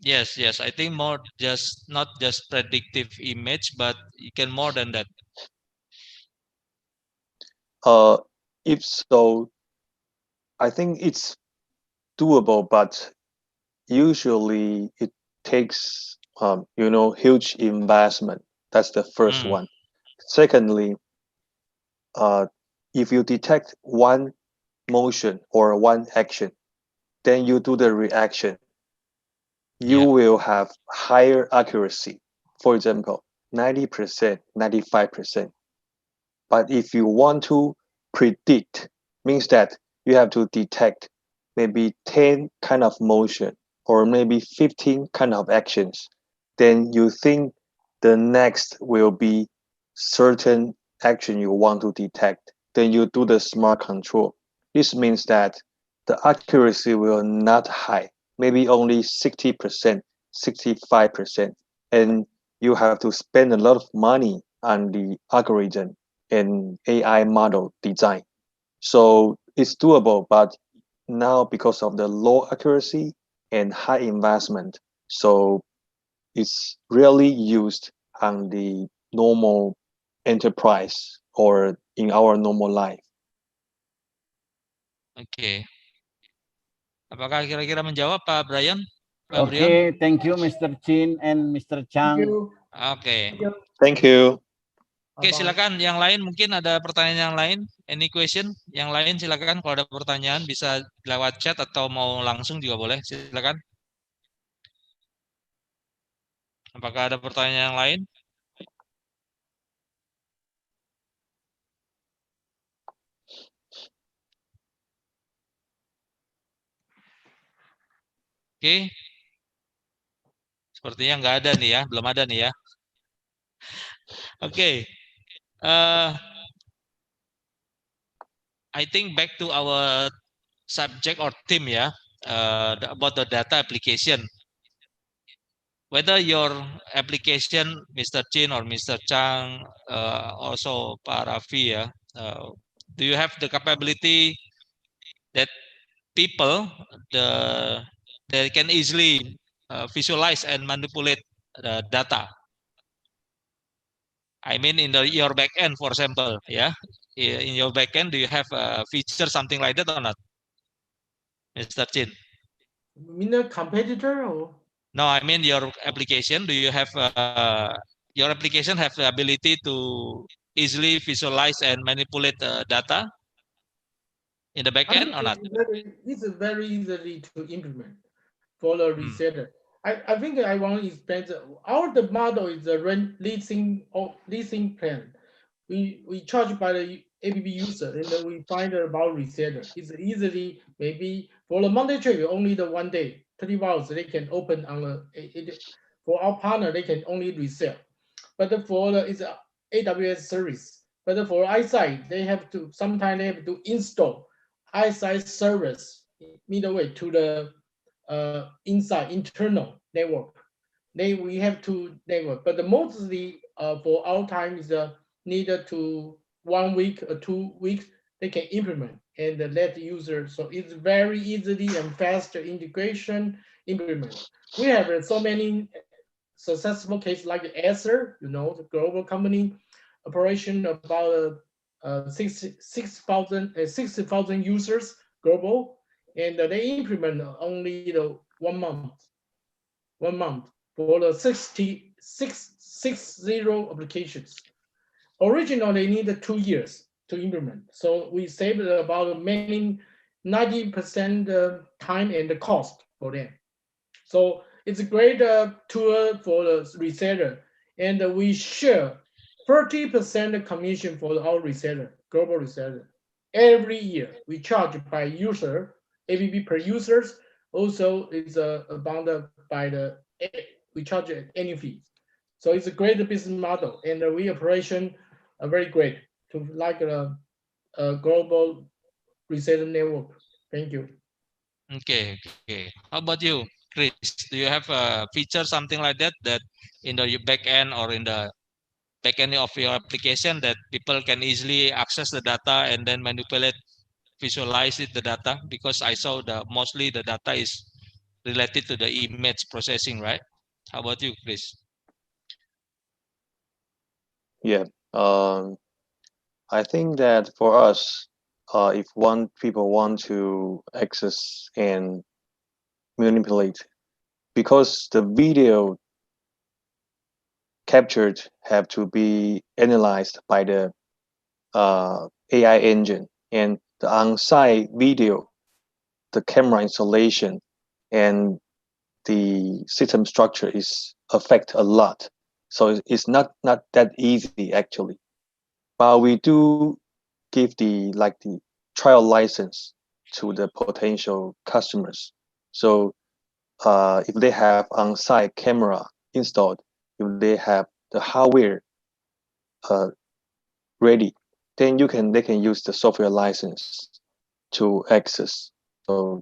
S2: Yes, I think more, just not just predictive image, but you can more than that.
S4: If so, I think it's doable, but usually it takes huge investment. That's the first one. Secondly, if you detect one motion or one action, then you do the reaction, you will have higher accuracy. For example, 90%, 95%. But if you want to predict, means that you have to detect maybe 10 kind of motion or maybe 15 kind of actions. Then you think the next will be certain action you want to detect, then you do the smart control. This means that the accuracy will not high, maybe only 60%, 65%, and you have to spend a lot of money on the algorithm and AI model design. So it's doable, but now because of the low accuracy and high investment, so it's rarely used on the normal enterprise or in our normal life.
S2: Oke. Apakah kira-kira menjawab Pak Brian? Pak Brian?
S6: Okay, thank you Mr. Chin and Mr.
S3: Thank
S6: Chang.
S3: you.
S2: Oke.
S4: Thank you.
S2: Oke,
S3: Bye-bye.
S2: silakan yang lain, mungkin ada pertanyaan yang lain, any question yang lain silakan, kalau ada pertanyaan bisa lewat chat atau mau langsung juga boleh, silakan. Apakah ada pertanyaan yang lain? Oke. Sepertinya nggak ada nih ya, belum ada nih ya. Oke. I think back to our subject or theme ya, about the data application. Whether your application, Mr. Chin or Mr. Chang, also Pak Ravi ya, do you have the capability that people they can easily visualize and manipulate the data? I mean, in your backend, for example, yeah, in your backend, do you have a feature something like that or not, Mr. Chin?
S3: You mean a competitor or?
S2: No, I mean your application. Do you have your application have the ability to easily visualize and manipulate data in the backend or not?
S3: It's very easily to implement for the reseller. I think I want to explain the model is a leasing plan. We charge by the app user, and then we find about reseller. It's easily, maybe for the Monday trade only the 1 day, 30 hours they can open on for our partner they can only resell. But for the it's a AWS service. But for iSight they have to sometimes they have to install iSight service middleware to the inside internal network. We have two network, but mostly for our time is needed to 1 week or 2 weeks they can implement and let the user. So it's very easily and faster integration implement. We have so many successful cases like Acer, the global company operation about 60,000 users global, and they implement only the 1 month for the 60 applications. Originally, they needed 2 years to implement. So we saved about 90% time and the cost for them. So it's a great tool for the reseller. And we share 30% commission for our reseller, global reseller. Every year, we charge by user, ABB per users. Also, it's bounded by we charge any fee. So it's a great business model, and we operation are very great to like a global reseller network. Thank you.
S2: Okay. How about you, Chris? Do you have a feature something like that in the back end or in the back end of your application that people can easily access the data and then manipulate, visualize the data? Because I saw mostly the data is related to the image processing, right? How about you, Chris?
S4: Yeah. I think that for us, if people want to access and manipulate, because the video captured have to be analyzed by the AI engine, and the on-site video, the camera installation, and the system structure is affect a lot. So it's not that easy actually. But we do give the trial license to the potential customers. So if they have on-site camera installed, if they have the hardware ready, then they can use the software license to access. So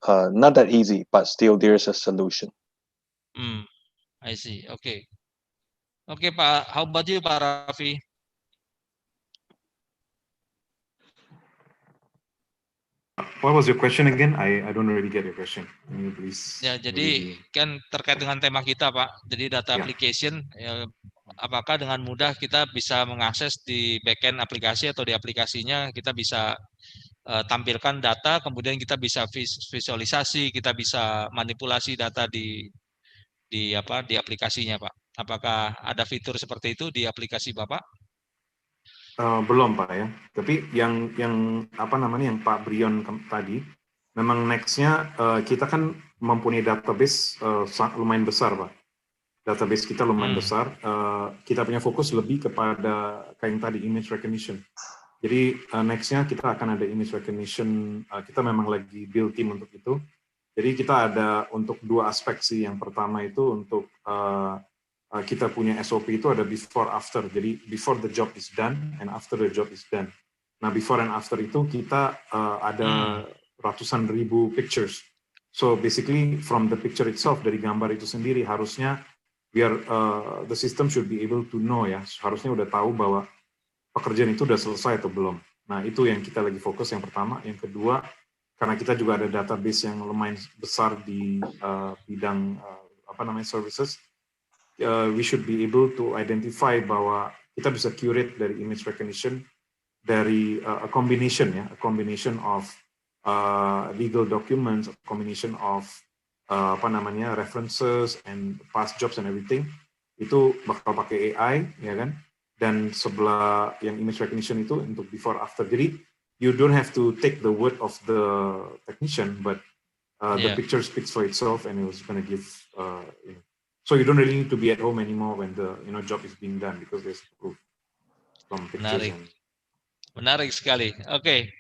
S4: not that easy, but still there's a solution.
S2: I see. Okay. Okay, Pak. How about you, Pak Ravi?
S5: What was your question again? I don't really get your question. Can you please?
S2: Ya, jadi kan terkait dengan tema kita, Pak. Jadi data application, ya, apakah dengan mudah kita bisa mengakses di backend aplikasi atau di aplikasinya kita bisa tampilkan data, kemudian kita bisa visualisasi, kita bisa manipulasi data di aplikasinya, Pak. Apakah ada fitur seperti itu di aplikasi Bapak?
S5: Belum, Pak, ya. Tapi yang apa namanya yang Pak Brion tadi, memang next-nya kita kan mempunyai database lumayan besar, Pak. Database kita lumayan besar. Kita punya fokus lebih kepada kayak yang tadi image recognition. Jadi next-nya kita akan ada image recognition. Kita memang lagi build team untuk itu. Jadi kita ada untuk dua aspek sih. Yang pertama itu untuk kita punya SOP itu ada before after. Jadi before the job is done and after the job is done. Nah, before and after itu kita ada ratusan ribu pictures. So basically from the picture itself, dari gambar itu sendiri harusnya biar the system should be able to know ya. Harusnya udah tahu bahwa pekerjaan itu udah selesai atau belum. Nah, itu yang kita lagi fokus yang pertama. Yang kedua, karena kita juga ada database yang lumayan besar di bidang services, we should be able to identify bahwa kita bisa curate dari image recognition dari a combination of legal documents, a combination of references and past jobs and everything. Itu bakal pakai AI, ya kan? Dan sebelah yang image recognition itu untuk before after. Jadi you don't have to take the word of the technician, but the picture speaks for itself, and it was going to give. So you don't really need to be at home anymore when the job is being done because there's proof from pictures.
S2: Menarik sekali. Oke.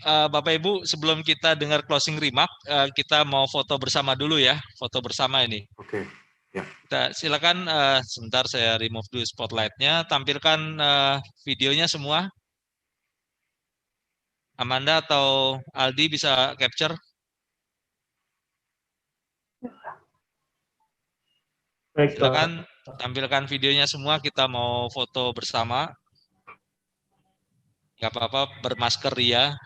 S2: Bapak Ibu, sebelum kita dengar closing remark, kita mau foto bersama dulu ya, foto bersama ini.
S5: Oke. Ya.
S2: Kita silakan sebentar saya remove dulu spotlightnya, tampilkan videonya semua. Amanda atau Aldi bisa capture? Silakan tampilkan videonya semua, kita mau foto bersama. Gak apa-apa, bermasker ya.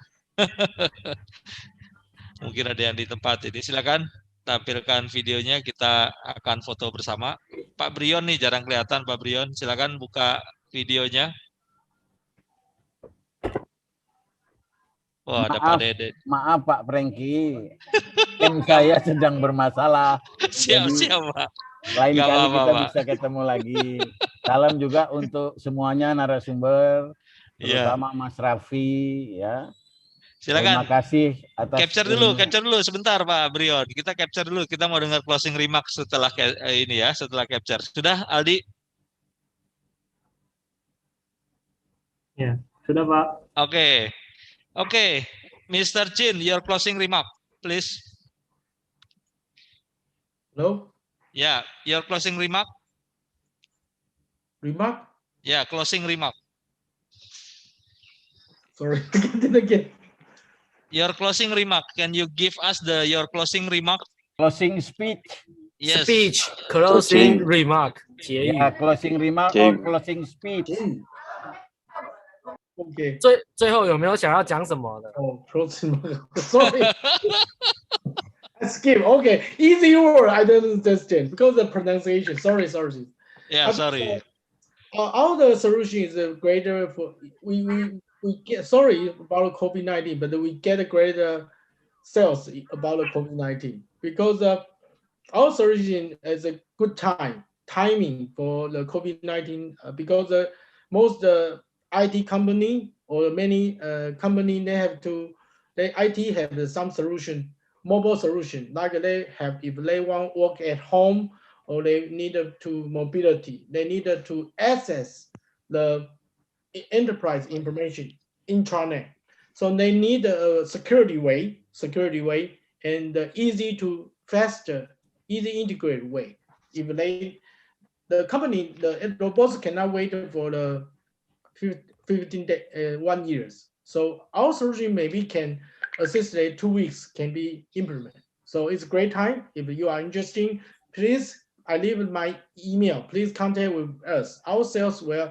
S2: Mungkin ada yang di tempat ini. Silakan tampilkan videonya, kita akan foto bersama. Pak Brion nih jarang kelihatan, Pak Brion. Silakan buka videonya. Wah, ada Pak Dede.
S6: Maaf Pak Fanky, tim saya sedang bermasalah.
S2: Siap, Pak.
S6: Lain kali kita bisa ketemu lagi. Salam juga untuk semuanya narasumber, terutama Mas Ravi ya.
S2: Silakan.
S6: Terima kasih atas
S2: capture dulu sebentar Pak Brion. Kita capture dulu. Kita mau dengar closing remark setelah ini ya, setelah capture. Sudah Aldi?
S3: Ya, sudah Pak.
S2: Oke. Mr. Chin, your closing remark, please.
S3: Hello?
S2: Yeah, your closing remark.
S3: Remark?
S2: Yeah, closing remark.
S3: Sorry, again.
S2: Your closing remark. Can you give us your closing remark?
S6: Closing speech.
S2: Yes.
S7: Speech. Closing remark.
S6: Yeah, closing remark or closing speech.
S3: OK。
S7: 最后有没有想要讲什么的？
S3: 哦 ，closing remark. Sorry. I skip. Okay, easy word. I don't understand because the pronunciation. Sorry.
S2: Yeah, sorry.
S3: All the solution is greater for we get. Sorry about COVID-19, but we get a greater sales about COVID-19 because our solution is a good timing for the COVID-19 because most IT company or many company they IT have some solution. Mobile solution, like if they want work at home or they need to mobility, they need to access the enterprise information intranet. So they need a security way and easy to faster, easy integrate way. If they the company, the robots cannot wait for the 15 day, 1 years. So our solution maybe can assist 2 weeks can be implemented. So it's a great time. If you are interested, please, I leave my email. Please contact with us. Our sales will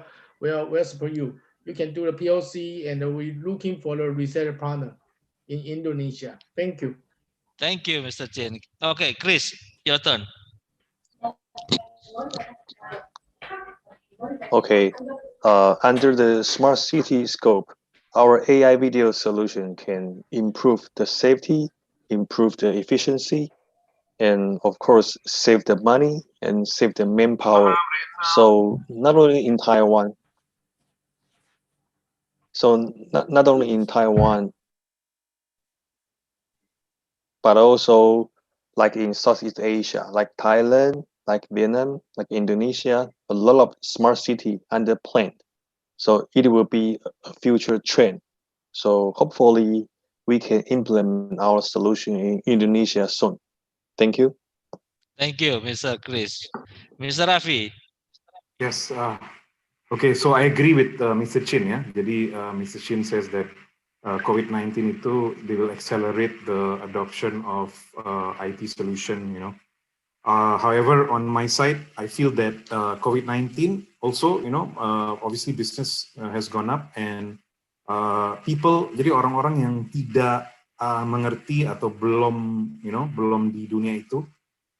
S3: support you. You can do the POC, and we're looking for the reseller partner in Indonesia. Thank you.
S2: Thank you, Mr. Chin. Okay, Chris, your turn.
S4: Okay, under the smart city scope, our AI video solution can improve the safety, improve the efficiency, and of course, save the money and save the manpower. So not only in Taiwan, not only in Taiwan, but also like in Southeast Asia, like Thailand, like Vietnam, like Indonesia, a lot of smart city under plan. So it will be a future trend. So hopefully we can implement our solution in Indonesia soon. Thank you.
S2: Thank you, Mr. Chris. Mr. Ravi.
S5: Yes. Okay, so I agree with Mr. Chin ya. Jadi Mr. Chin says that COVID-19 itu they will accelerate the adoption of IT solution, you know. However, on my side, I feel that COVID-19 also, you know, obviously business has gone up, and people, jadi orang-orang yang tidak mengerti atau belum, you know, belum di dunia itu,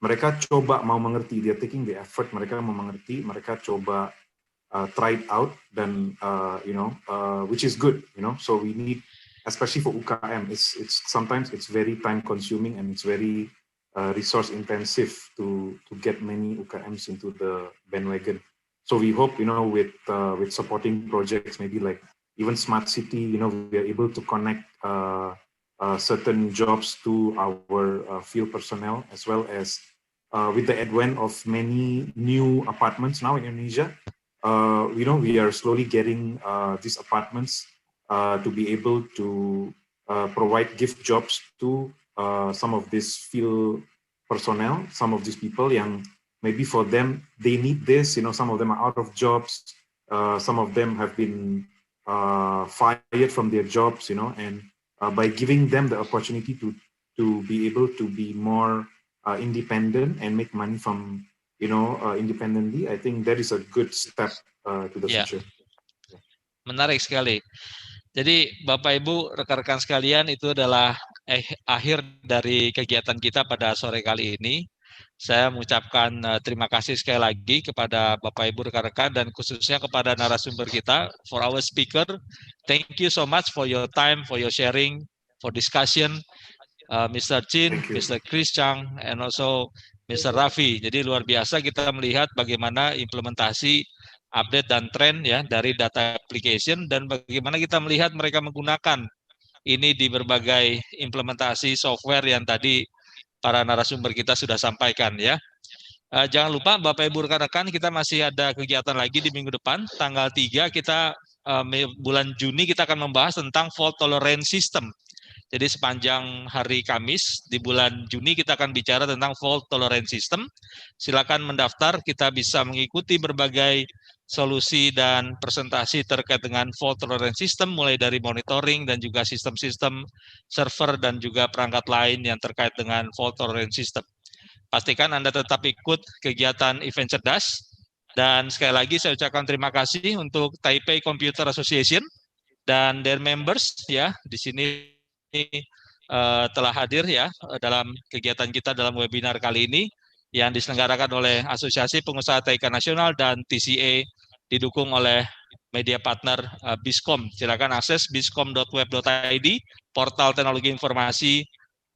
S5: mereka coba mau mengerti, dia taking the effort, mereka mau mengerti, mereka coba try it out, dan you know, which is good, you know. So we need, especially for UKM, it's sometimes it's very time consuming and it's very resource intensive to get many UKMs into the bandwagon. So we hope, you know, with supporting projects, maybe like even smart city, you know, we are able to connect certain jobs to our field personnel, as well as with the advent of many new apartments now in Indonesia. You know, we are slowly getting these apartments to be able to provide gift jobs to some of this field personnel, some of these people yang maybe for them, they need this, you know, some of them are out of jobs, some of them have been fired from their jobs, you know, and by giving them the opportunity to be able to be more independent and make money from, you know, independently, I think that is a good step to the future.
S2: Menarik sekali. Jadi Bapak Ibu, rekan-rekan sekalian, itu adalah akhir dari kegiatan kita pada sore kali ini. Saya mengucapkan terima kasih sekali lagi kepada Bapak Ibu rekan-rekan dan khususnya kepada narasumber kita, for our speaker. Thank you so much for your time, for your sharing, for discussion, Mr. Chin, Mr. Chris Chang, and also Mr. Ravi. Jadi luar biasa kita melihat bagaimana implementasi update dan tren ya dari data application, dan bagaimana kita melihat mereka menggunakan ini di berbagai implementasi software yang tadi para narasumber kita sudah sampaikan ya. Jangan lupa Bapak Ibu rekan-rekan, kita masih ada kegiatan lagi di minggu depan, tanggal 3 kita bulan Juni kita akan membahas tentang fault tolerance system. Jadi sepanjang hari Kamis di bulan Juni kita akan bicara tentang fault tolerance system. Silakan mendaftar, kita bisa mengikuti berbagai solusi dan presentasi terkait dengan fault tolerance system, mulai dari monitoring dan juga sistem-sistem server dan juga perangkat lain yang terkait dengan fault tolerance system. Pastikan Anda tetap ikut kegiatan event cerdas, dan sekali lagi saya ucapkan terima kasih untuk TAIPEI Computer Association dan their members ya di sini telah hadir ya dalam kegiatan kita dalam webinar kali ini yang diselenggarakan oleh Asosiasi Pengusaha TIK Nasional dan TCA, didukung oleh media partner BISKOM. Silakan akses biskom.web.id, portal teknologi informasi,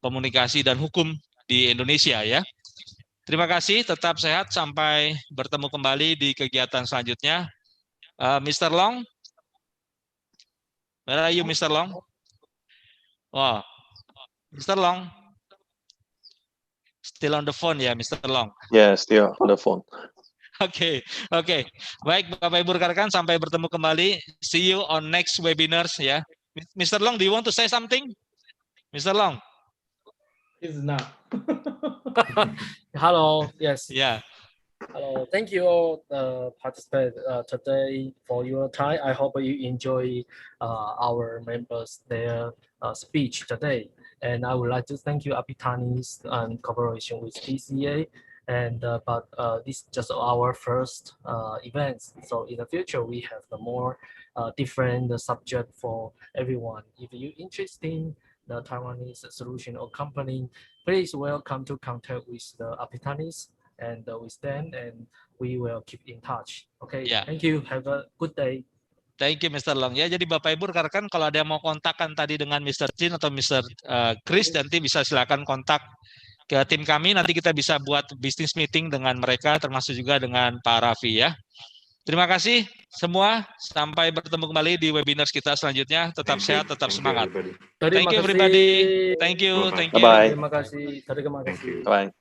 S2: komunikasi dan hukum di Indonesia ya. Terima kasih, tetap sehat, sampai bertemu kembali di kegiatan selanjutnya. Mr. Long, where are you, Mr. Long? Wow, Mr. Long, still on the phone ya, Mr. Long?
S4: Yeah, still on the phone.
S2: Oke. Baik, Bapak Ibu rekan-rekan, sampai bertemu kembali. See you on next webinars ya. Mr. Long, do you want to say something? Mr. Long?
S3: It's not.
S7: Hello, yes.
S2: Yeah.
S7: Hello, thank you all participate today for your time. I hope you enjoy our members their speech today. And I would like to thank you, APTIKNAS, and cooperation with TCA. And but this is just our first events. So in the future, we have the more different subject for everyone. If you're interested in the Taiwanese solution or company, please welcome to contact with the APTIKNAS. And we stand and we will keep in touch. Okay,
S2: Ya.
S7: thank you. Have a good day.
S2: Thank you, Mr. Long. Ya, jadi Bapak Ibu rekan-rekan, kalau ada yang mau kontakkan tadi dengan Mr. Chin atau Mr. Chris, nanti bisa silakan kontak ke tim kami. Nanti kita bisa buat business meeting dengan mereka, termasuk juga dengan Pak Ravi ya. Terima kasih semua. Sampai bertemu kembali di webinar kita selanjutnya. Tetap sehat, tetap semangat. Thank you, everybody. Thank you. Thank you.
S4: Bye-bye.
S7: Terima kasih. Terima kasih.
S4: Bye.